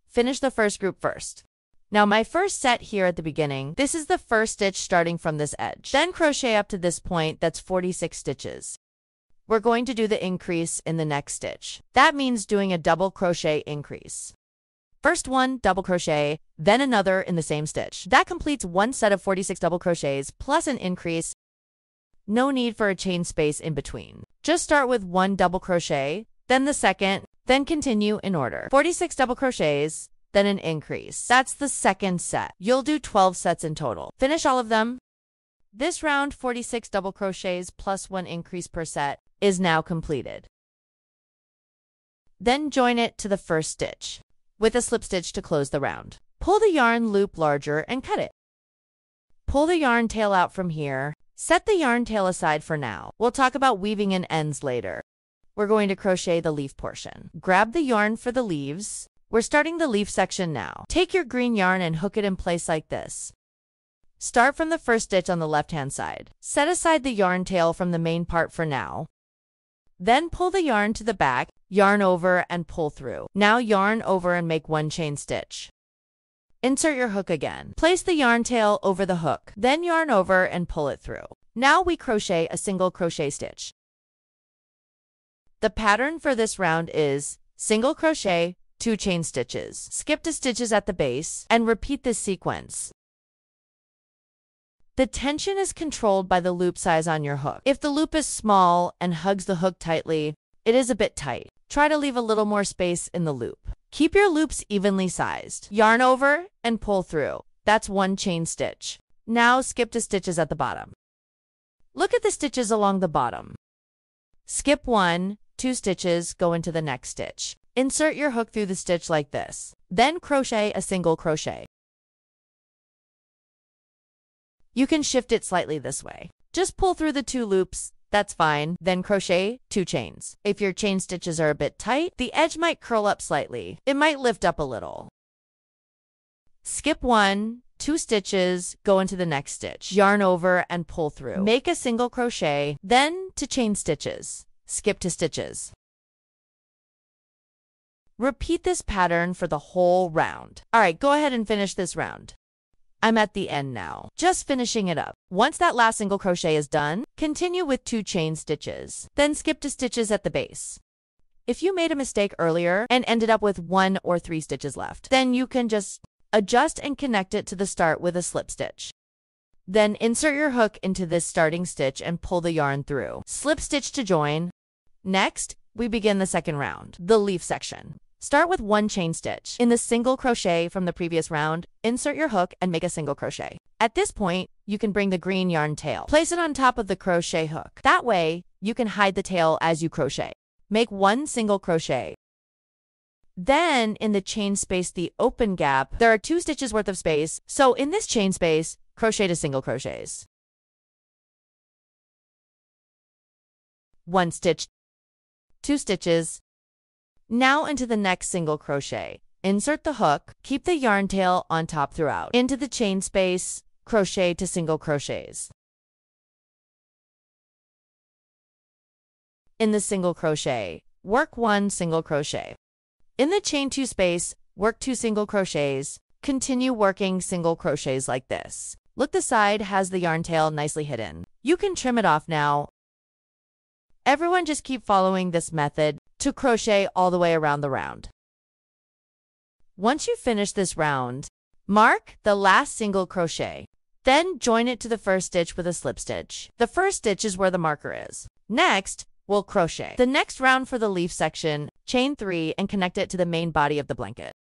Finish the first group first. Now my first set here at the beginning, this is the first stitch starting from this edge. Then crochet up to this point, that's 46 stitches. We're going to do the increase in the next stitch. That means doing a double crochet increase. First one, double crochet, then another in the same stitch. That completes 1 set of 46 double crochets plus an increase. No need for a chain space in between. Just start with 1 double crochet, then the second, then continue in order. 46 double crochets, then an increase. That's the second set. You'll do 12 sets in total. Finish all of them. This round, 46 double crochets plus 1 increase per set, is now completed. Then join it to the first stitch with a slip stitch to close the round. Pull the yarn loop larger and cut it. Pull the yarn tail out from here. Set the yarn tail aside for now. We'll talk about weaving in ends later. We're going to crochet the leaf portion. Grab the yarn for the leaves. We're starting the leaf section now. Take your green yarn and hook it in place like this. Start from the first stitch on the left-hand side. Set aside the yarn tail from the main part for now. Then pull the yarn to the back, yarn over and pull through. Now yarn over and make 1 chain stitch. Insert your hook again. Place the yarn tail over the hook, then yarn over and pull it through. Now we crochet a single crochet stitch. The pattern for this round is single crochet, 2 chain stitches. Skip 2 stitches at the base and repeat this sequence. The tension is controlled by the loop size on your hook. If the loop is small and hugs the hook tightly, it is a bit tight. Try to leave a little more space in the loop. Keep your loops evenly sized. Yarn over and pull through. That's 1 chain stitch. Now skip 2 stitches at the bottom. Look at the stitches along the bottom. Skip 1, 2 stitches, go into the next stitch. Insert your hook through the stitch like this. Then crochet a single crochet. You can shift it slightly this way. Just pull through the 2 loops, that's fine. Then crochet 2 chains. If your chain stitches are a bit tight, the edge might curl up slightly. It might lift up a little. Skip 1, 2 stitches, go into the next stitch. Yarn over and pull through. Make a single crochet, then 2 chain stitches. Skip 2 stitches. Repeat this pattern for the whole round. Alright, go ahead and finish this round. I'm at the end now, just finishing it up. Once that last single crochet is done, continue with 2 chain stitches, then skip 2 stitches at the base. If you made a mistake earlier and ended up with 1 or 3 stitches left, then you can just adjust and connect it to the start with a slip stitch. Then insert your hook into this starting stitch and pull the yarn through. Slip stitch to join. Next, we begin the second round, the leaf section. Start with 1 chain stitch. In the single crochet from the previous round, insert your hook and make a single crochet. At this point, you can bring the green yarn tail. Place it on top of the crochet hook. That way, you can hide the tail as you crochet. Make 1 single crochet. Then, in the chain space, the open gap, there are 2 stitches worth of space, so in this chain space, crochet 2 single crochets. 1 stitch, 2 stitches. Now into the next single crochet. Insert the hook, keep the yarn tail on top throughout. Into the chain space, crochet to single crochets. In the single crochet, work 1 single crochet. In the chain 2 space, work 2 single crochets. Continue working single crochets like this. Look, the side has the yarn tail nicely hidden. You can trim it off now. Everyone just keep following this method to crochet all the way around the round. Once you finish this round, mark the last single crochet. Then join it to the first stitch with a slip stitch. The first stitch is where the marker is. Next, we'll crochet the next round for the leaf section, chain 3 and connect it to the main body of the blanket.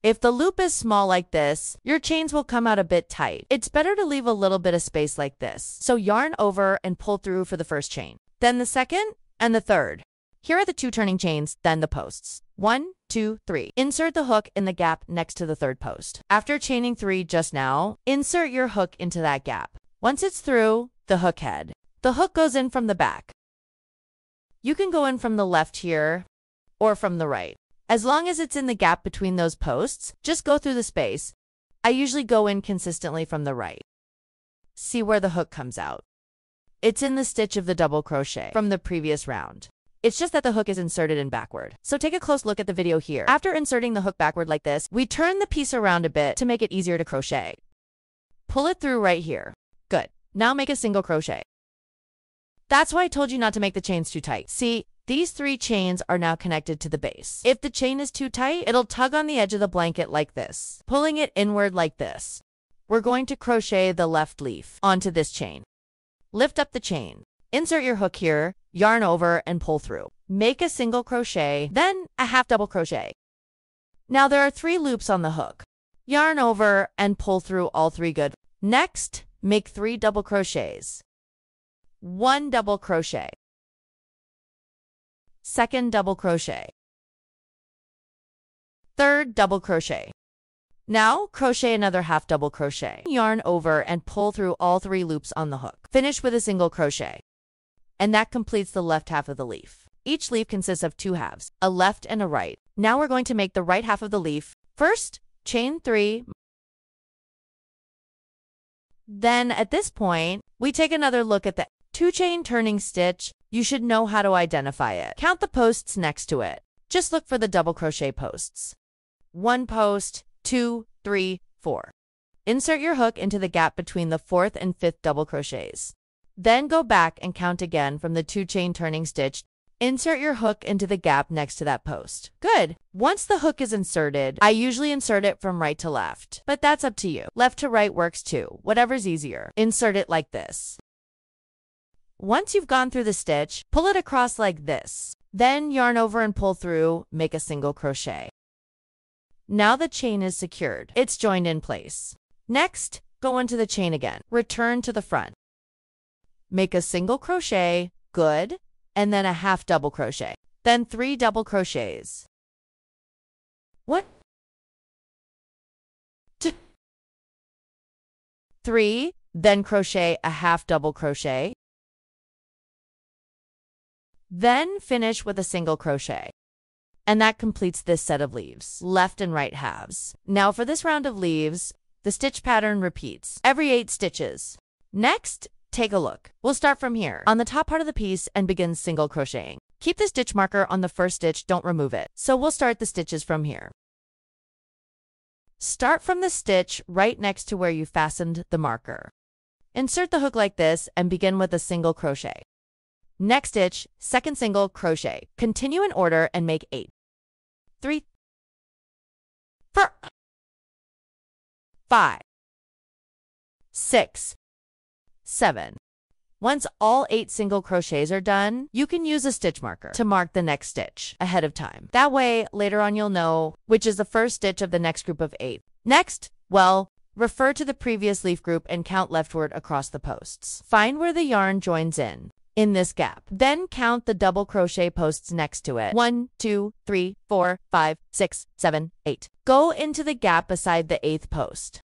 If the loop is small like this, your chains will come out a bit tight. It's better to leave a little bit of space like this. So yarn over and pull through for the first chain, then the second and the third. Here are the 2 turning chains, then the posts. 1, 2, 3. Insert the hook in the gap next to the third post. After chaining 3 just now, insert your hook into that gap. Once it's through the hook head, the hook goes in from the back. You can go in from the left here or from the right. As long as it's in the gap between those posts, just go through the space. I usually go in consistently from the right. See where the hook comes out. It's in the stitch of the double crochet from the previous round. It's just that the hook is inserted in backward. So take a close look at the video here. After inserting the hook backward like this, we turn the piece around a bit to make it easier to crochet. Pull it through right here. Good. Now make a single crochet. That's why I told you not to make the chains too tight. See, these 3 chains are now connected to the base. If the chain is too tight, it'll tug on the edge of the blanket like this, pulling it inward like this. We're going to crochet the left leaf onto this chain. Lift up the chain. Insert your hook here, yarn over and pull through. Make a single crochet, then a half double crochet. Now there are 3 loops on the hook. Yarn over and pull through all 3 good. Next, make 3 double crochets. 1 double crochet. Second double crochet. Third double crochet. Now crochet another half double crochet. Yarn over and pull through all 3 loops on the hook. Finish with a single crochet. And that completes the left half of the leaf. Each leaf consists of 2 halves, a left and a right. Now we're going to make the right half of the leaf. First, chain 3. Then at this point, we take another look at the 2 chain turning stitch. You should know how to identify it. Count the posts next to it. Just look for the double crochet posts. 1 post, 2, 3, 4. Insert your hook into the gap between the 4th and 5th double crochets. Then go back and count again from the 2 chain turning stitch. Insert your hook into the gap next to that post. Good. Once the hook is inserted, I usually insert it from right to left, but that's up to you. Left to right works too, whatever's easier. Insert it like this. Once you've gone through the stitch, pull it across like this. Then yarn over and pull through, make a single crochet. Now the chain is secured. It's joined in place. Next, go into the chain again. Return to the front. Make a single crochet, good, and then a half double crochet. Then 3 double crochets. 1, 2, 3, then crochet a half double crochet. Then finish with a single crochet. And that completes this set of leaves, left and right halves. Now for this round of leaves, the stitch pattern repeats every 8 stitches. Next, take a look. We'll start from here on the top part of the piece and begin single crocheting. Keep the stitch marker on the first stitch, don't remove it. So we'll start the stitches from here. Start from the stitch right next to where you fastened the marker. Insert the hook like this and begin with a single crochet. Next stitch, second single crochet. Continue in order and make 8. 3, 4, 5, 6, 7. Once all 8 single crochets are done, you can use a stitch marker to mark the next stitch ahead of time. That way, later on you'll know which is the first stitch of the next group of 8. Next, well, refer to the previous leaf group and count leftward across the posts. Find where the yarn joins in this gap. Then count the double crochet posts next to it. 1, 2, 3, 4, 5, 6, 7, 8. Go into the gap beside the 8th post.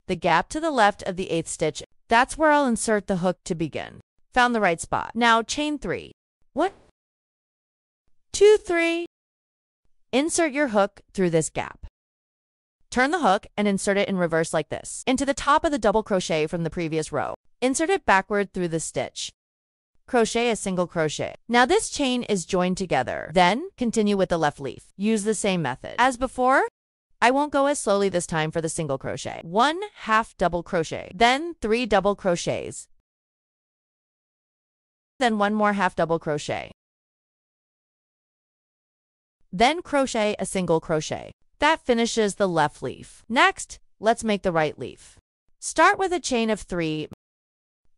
The gap to the left of the 8th stitch, that's where I'll insert the hook to begin. Found the right spot. Now chain 3. 1, 2, 3. Insert your hook through this gap. Turn the hook and insert it in reverse like this, into the top of the double crochet from the previous row. Insert it backward through the stitch. Crochet a single crochet. Now this chain is joined together. Then continue with the left leaf. Use the same method. As before, I won't go as slowly this time for the single crochet. 1 half double crochet, then 3 double crochets, then 1 more half double crochet. Then crochet a single crochet. That finishes the left leaf. Next, let's make the right leaf. Start with a chain of 3.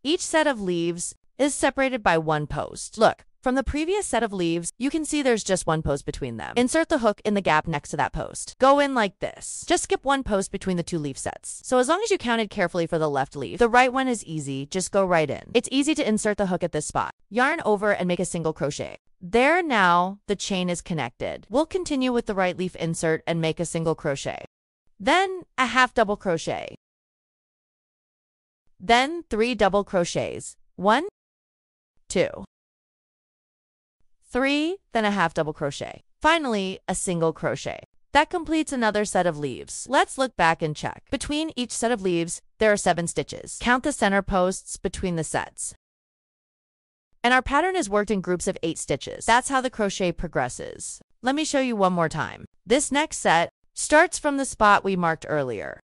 Each set of leaves is separated by 1 post. Look, from the previous set of leaves, you can see there's just 1 post between them. Insert the hook in the gap next to that post. Go in like this. Just skip 1 post between the 2 leaf sets. So as long as you counted carefully for the left leaf, the right one is easy. Just go right in. It's easy to insert the hook at this spot. Yarn over and make a single crochet. There, now the chain is connected. We'll continue with the right leaf insert and make a single crochet. Then a half double crochet. Then 3 double crochets. 1, 2, 3, then a half double crochet. Finally, a single crochet. That completes another set of leaves. Let's look back and check. Between each set of leaves, there are 7 stitches. Count the center posts between the sets. And our pattern is worked in groups of 8 stitches. That's how the crochet progresses. Let me show you one more time. This next set starts from the spot we marked earlier.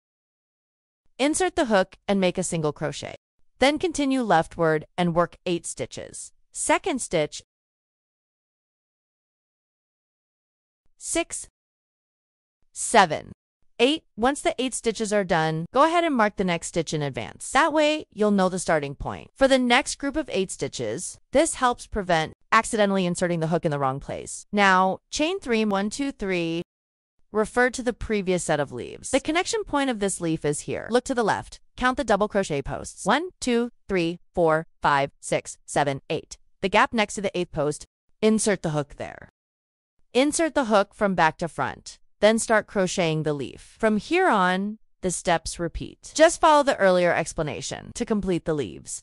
Insert the hook and make a single crochet. Then continue leftward and work 8 stitches. Second stitch, 6, 7, 8. Once the 8 stitches are done, go ahead and mark the next stitch in advance. That way, you'll know the starting point. For the next group of 8 stitches, this helps prevent accidentally inserting the hook in the wrong place. Now, chain 3, 1, 2, 3. Refer to the previous set of leaves. The connection point of this leaf is here. Look to the left. Count the double crochet posts. 1, 2, 3, 4, 5, 6, 7, 8. The gap next to the 8th post, insert the hook there. Insert the hook from back to front. Then start crocheting the leaf. From here on, the steps repeat. Just follow the earlier explanation to complete the leaves.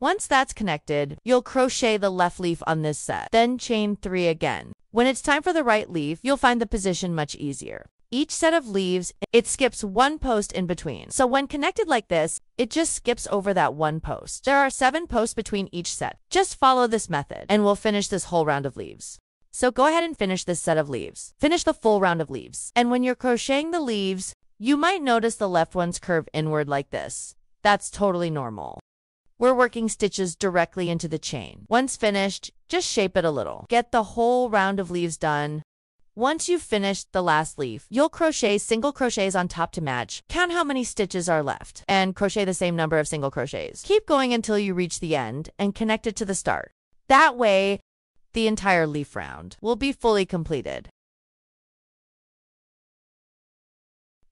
Once that's connected, you'll crochet the left leaf on this set. Then chain 3 again. When it's time for the right leaf, you'll find the position much easier. Each set of leaves, it skips 1 post in between. So when connected like this, it just skips over that 1 post. There are 7 posts between each set. Just follow this method, and we'll finish this whole round of leaves. So go ahead and finish this set of leaves. Finish the full round of leaves. And when you're crocheting the leaves, you might notice the left ones curve inward like this. That's totally normal. We're working stitches directly into the chain. Once finished, just shape it a little. Get the whole round of leaves done. Once you've finished the last leaf, you'll crochet single crochets on top to match. Count how many stitches are left, and crochet the same number of single crochets. Keep going until you reach the end and connect it to the start. That way, the entire leaf round will be fully completed.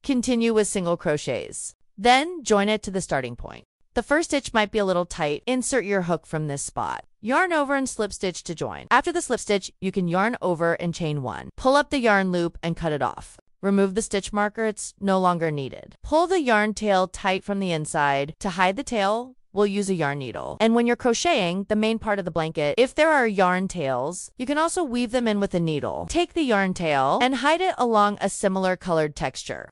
Continue with single crochets. Then join it to the starting point. The first stitch might be a little tight. Insert your hook from this spot. Yarn over and slip stitch to join. After the slip stitch, you can yarn over and chain 1. Pull up the yarn loop and cut it off. Remove the stitch marker, it's no longer needed. Pull the yarn tail tight from the inside. To hide the tail, we'll use a yarn needle. And when you're crocheting the main part of the blanket, if there are yarn tails, you can also weave them in with a needle. Take the yarn tail and hide it along a similar colored texture.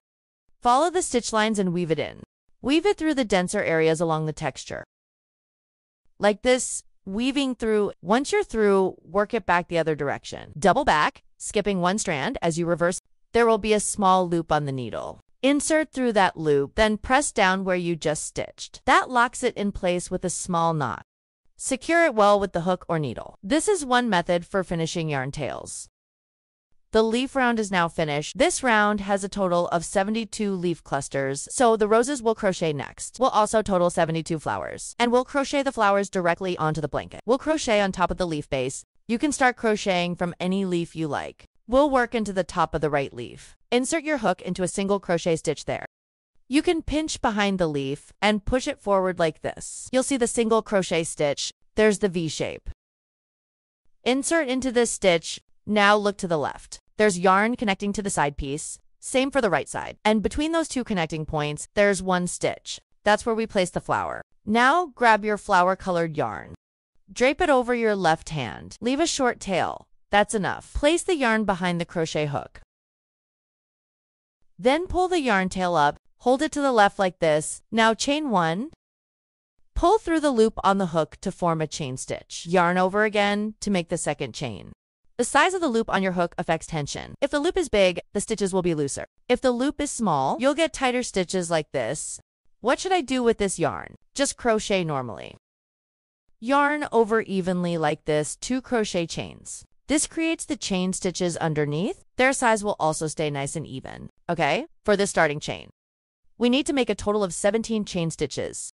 Follow the stitch lines and weave it in. Weave it through the denser areas along the texture. Like this, weaving through. Once you're through, work it back the other direction. Double back, skipping 1 strand. As you reverse, there will be a small loop on the needle. Insert through that loop, then press down where you just stitched. That locks it in place with a small knot. Secure it well with the hook or needle. This is one method for finishing yarn tails. The leaf round is now finished. This round has a total of 72 leaf clusters, so the roses we'll crochet next will also total 72 flowers. And we'll crochet the flowers directly onto the blanket. We'll crochet on top of the leaf base. You can start crocheting from any leaf you like. We'll work into the top of the right leaf. Insert your hook into a single crochet stitch there. You can pinch behind the leaf and push it forward like this. You'll see the single crochet stitch. There's the V shape. Insert into this stitch. Now look to the left. There's yarn connecting to the side piece. Same for the right side. And between those 2 connecting points, there's 1 stitch. That's where we place the flower. Now grab your flower colored yarn. Drape it over your left hand. Leave a short tail. That's enough. Place the yarn behind the crochet hook. Then pull the yarn tail up, hold it to the left like this. Now chain 1. Pull through the loop on the hook to form a chain stitch. Yarn over again to make the second chain. The size of the loop on your hook affects tension. If the loop is big, the stitches will be looser. If the loop is small, you'll get tighter stitches like this. What should I do with this yarn? Just crochet normally. Yarn over evenly like this 2 crochet chains. This creates the chain stitches underneath. Their size will also stay nice and even. Okay, for this starting chain, we need to make a total of 17 chain stitches.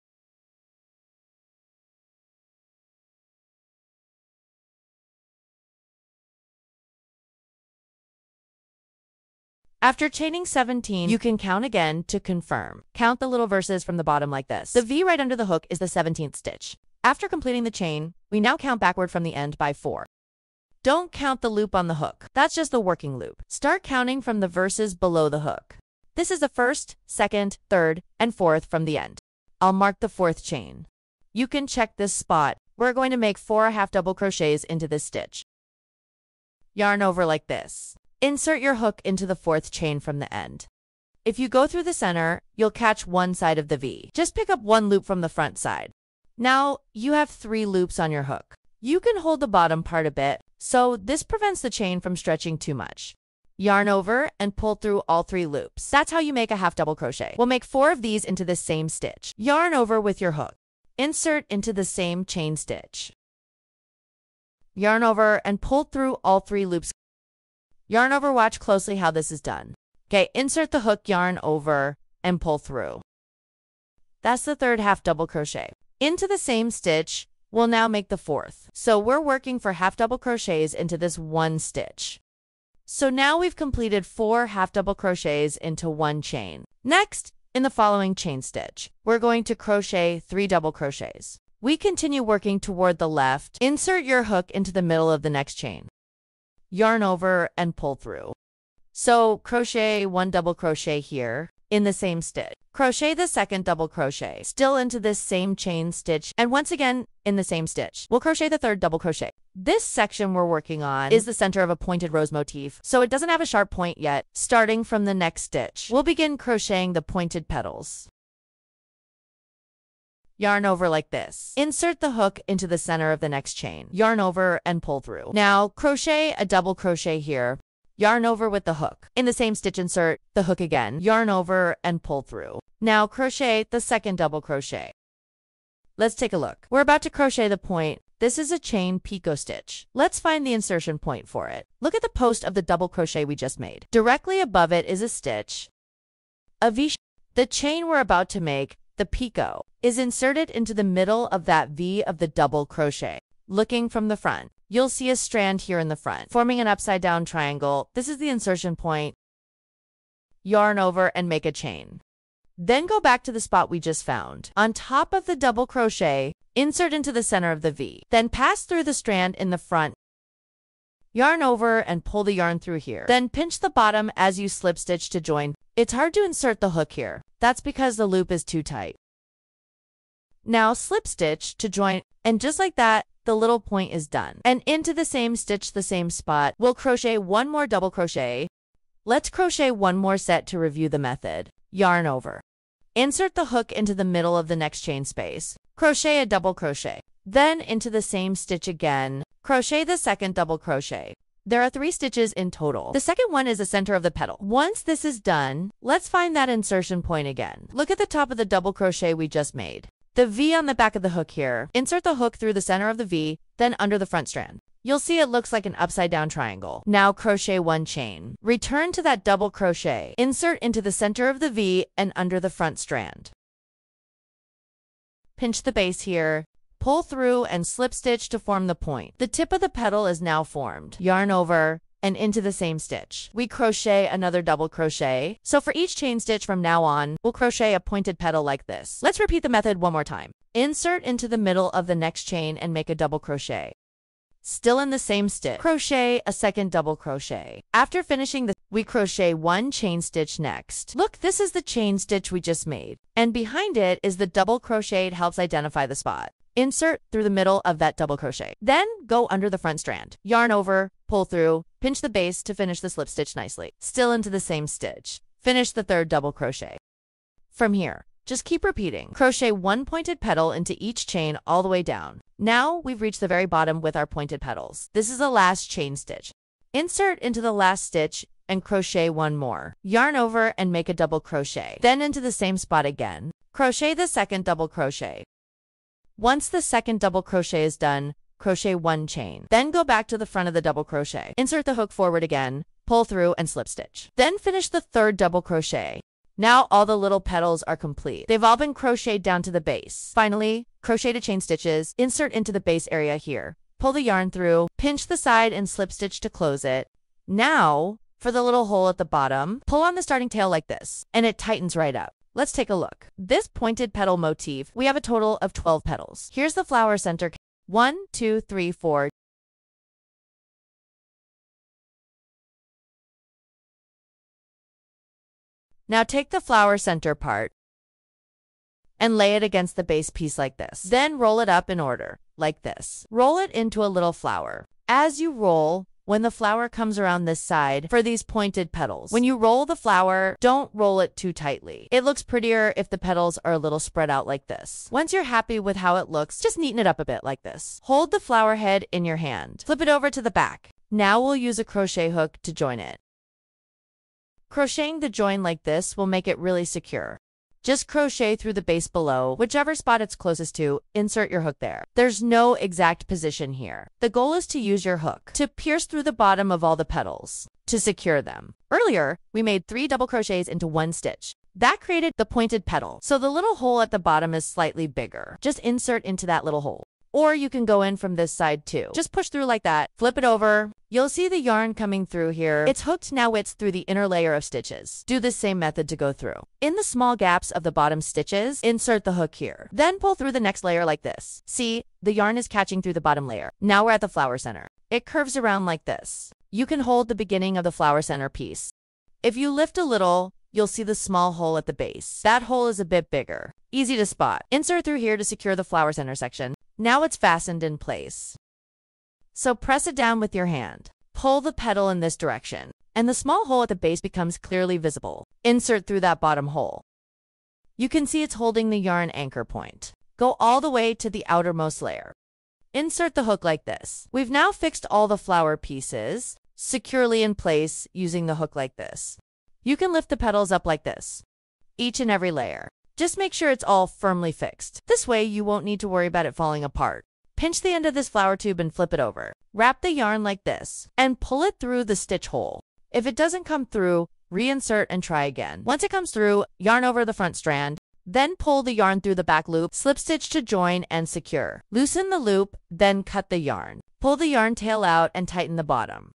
After chaining 17, you can count again to confirm. Count the little verses from the bottom like this. The V right under the hook is the 17th stitch. After completing the chain, we now count backward from the end by 4. Don't count the loop on the hook. That's just the working loop. Start counting from the verses below the hook. This is the first, second, third, and fourth from the end. I'll mark the 4th chain. You can check this spot. We're going to make 4 half double crochets into this stitch. Yarn over like this. Insert your hook into the 4th chain from the end. If you go through the center, you'll catch one side of the V. Just pick up 1 loop from the front side. Now, you have 3 loops on your hook. You can hold the bottom part a bit, so this prevents the chain from stretching too much. Yarn over and pull through all 3 loops. That's how you make a half double crochet. We'll make 4 of these into the same stitch. Yarn over with your hook. Insert into the same chain stitch. Yarn over and pull through all 3 loops. Yarn over, watch closely how this is done. Okay, insert the hook, yarn over, and pull through. That's the 3rd half double crochet. Into the same stitch, we'll now make the 4th. So we're working for half double crochets into this 1 stitch. So now we've completed 4 half double crochets into 1 chain. Next, in the following chain stitch, we're going to crochet 3 double crochets. We continue working toward the left. Insert your hook into the middle of the next chain. Yarn over and pull through. So crochet 1 double crochet here in the same stitch. Crochet the 2nd double crochet still into this same chain stitch, and once again in the same stitch. We'll crochet the 3rd double crochet. This section we're working on is the center of a pointed rose motif, so it doesn't have a sharp point yet. Starting from the next stitch, we'll begin crocheting the pointed petals. Yarn over like this. Insert the hook into the center of the next chain. Yarn over and pull through. Now crochet a double crochet here. Yarn over with the hook. In the same stitch, insert the hook again. Yarn over and pull through. Now crochet the 2nd double crochet. Let's take a look. We're about to crochet the point. This is a chain picot stitch. Let's find the insertion point for it. Look at the post of the double crochet we just made. Directly above it is a stitch, a V. The chain we're about to make, the picot, is inserted into the middle of that V of the double crochet. Looking from the front, you'll see a strand here in the front, forming an upside down triangle. This is the insertion point. Yarn over and make a chain. Then go back to the spot we just found. On top of the double crochet, insert into the center of the V. Then pass through the strand in the front. Yarn over and pull the yarn through here. Then pinch the bottom as you slip stitch to join. It's hard to insert the hook here. That's because the loop is too tight. Now slip stitch to join, and just like that, the little point is done. And into the same stitch, the same spot, we'll crochet 1 more double crochet. Let's crochet 1 more set to review the method. Yarn over. Insert the hook into the middle of the next chain space. Crochet a double crochet. Then into the same stitch again, crochet the 2nd double crochet. There are 3 stitches in total. The second one is the center of the petal. Once this is done, let's find that insertion point again. Look at the top of the double crochet we just made. The V on the back of the hook here. Insert the hook through the center of the V, then under the front strand. You'll see it looks like an upside down triangle. Now crochet 1 chain. Return to that double crochet. Insert into the center of the V and under the front strand. Pinch the base here. Pull through and slip stitch to form the point. The tip of the petal is now formed. Yarn over and into the same stitch. We crochet another double crochet. So for each chain stitch from now on, we'll crochet a pointed petal like this. Let's repeat the method 1 more time. Insert into the middle of the next chain and make a double crochet. Still in the same stitch, crochet a 2nd double crochet. After finishing we crochet 1 chain stitch next. Look, this is the chain stitch we just made. And behind it is the double crochet. It helps identify the spot. insert through the middle of that double crochet. Then go under the front strand, yarn over, pull through, pinch the base to finish the slip stitch nicely. Still into the same stitch. Finish the third double crochet. From here, just keep repeating. Crochet one pointed petal into each chain all the way down. Now we've reached the very bottom with our pointed petals. This is the last chain stitch. Insert into the last stitch and crochet one more. Yarn over and make a double crochet. Then into the same spot again. Crochet the second double crochet. Once the second double crochet is done, crochet one chain. Then go back to the front of the double crochet. Insert the hook forward again, pull through and slip stitch. Then finish the third double crochet. Now all the little petals are complete. They've all been crocheted down to the base. Finally, crochet to chain stitches, insert into the base area here. Pull the yarn through, pinch the side and slip stitch to close it. Now, for the little hole at the bottom, pull on the starting tail like this, and it tightens right up. Let's take a look. This pointed petal motif, we have a total of 12 petals. Here's the flower center. 1, 2, 3, 4. Now take the flower center part and lay it against the base piece like this. Then roll it up in order, like this. Roll it into a little flower. As you roll, when the flower comes around this side for these pointed petals, when you roll the flower, don't roll it too tightly. It looks prettier if the petals are a little spread out like this. Once you're happy with how it looks, just neaten it up a bit like this. Hold the flower head in your hand. Flip it over to the back. Now we'll use a crochet hook to join it. Crocheting the join like this will make it really secure. Just crochet through the base below, whichever spot it's closest to, insert your hook there. There's no exact position here. The goal is to use your hook to pierce through the bottom of all the petals to secure them. Earlier, we made 3 double crochets into 1 stitch. That created the pointed petal, so the little hole at the bottom is slightly bigger. Just insert into that little hole. Or you can go in from this side too. Just push through like that, flip it over. You'll see the yarn coming through here. It's hooked now, it's through the inner layer of stitches. Do the same method to go through. In the small gaps of the bottom stitches, insert the hook here. Then pull through the next layer like this. See, the yarn is catching through the bottom layer. Now we're at the flower center. It curves around like this. You can hold the beginning of the flower center piece. If you lift a little, you'll see the small hole at the base. That hole is a bit bigger. Easy to spot. Insert through here to secure the flower center section. Now it's fastened in place. So press it down with your hand. Pull the petal in this direction, and the small hole at the base becomes clearly visible. Insert through that bottom hole. You can see it's holding the yarn anchor point. Go all the way to the outermost layer. Insert the hook like this. We've now fixed all the flower pieces securely in place using the hook like this. You can lift the petals up like this, each and every layer. Just make sure it's all firmly fixed. This way you won't need to worry about it falling apart. Pinch the end of this flower tube and flip it over. Wrap the yarn like this and pull it through the stitch hole. If it doesn't come through, reinsert and try again. Once it comes through, yarn over the front strand, then pull the yarn through the back loop, slip stitch to join and secure. Loosen the loop, then cut the yarn. Pull the yarn tail out and tighten the bottom.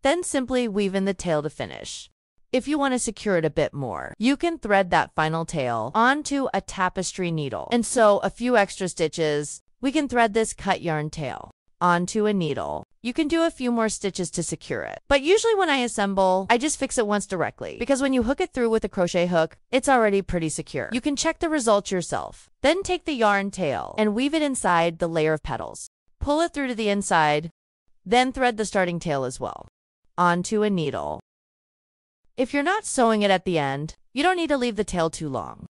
Then simply weave in the tail to finish. If you want to secure it a bit more, you can thread that final tail onto a tapestry needle and sew a few extra stitches. We can thread this cut yarn tail onto a needle. You can do a few more stitches to secure it. But usually when I assemble, I just fix it once directly, because when you hook it through with a crochet hook, it's already pretty secure. You can check the results yourself. Then take the yarn tail and weave it inside the layer of petals. Pull it through to the inside, then thread the starting tail as well onto a needle. If you're not sewing it at the end, you don't need to leave the tail too long.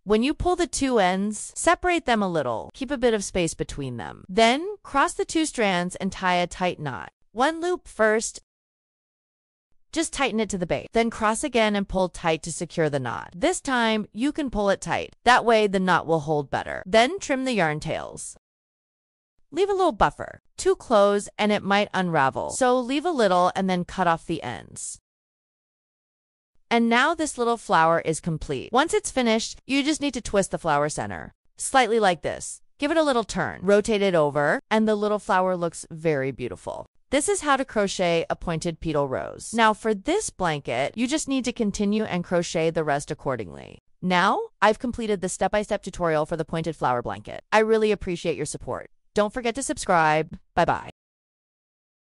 When you pull the 2 ends, separate them a little. Keep a bit of space between them. Then cross the 2 strands and tie a tight knot. 1 loop first. Just tighten it to the base. Then cross again and pull tight to secure the knot. This time, you can pull it tight. That way the knot will hold better. Then trim the yarn tails. Leave a little buffer. Too close and it might unravel. So leave a little and then cut off the ends. And now this little flower is complete. Once it's finished, you just need to twist the flower center. Slightly like this. Give it a little turn. Rotate it over, and the little flower looks very beautiful. This is how to crochet a pointed petal rose. Now for this blanket, you just need to continue and crochet the rest accordingly. Now, I've completed the step-by-step tutorial for the pointed flower blanket. I really appreciate your support. Don't forget to subscribe. Bye-bye.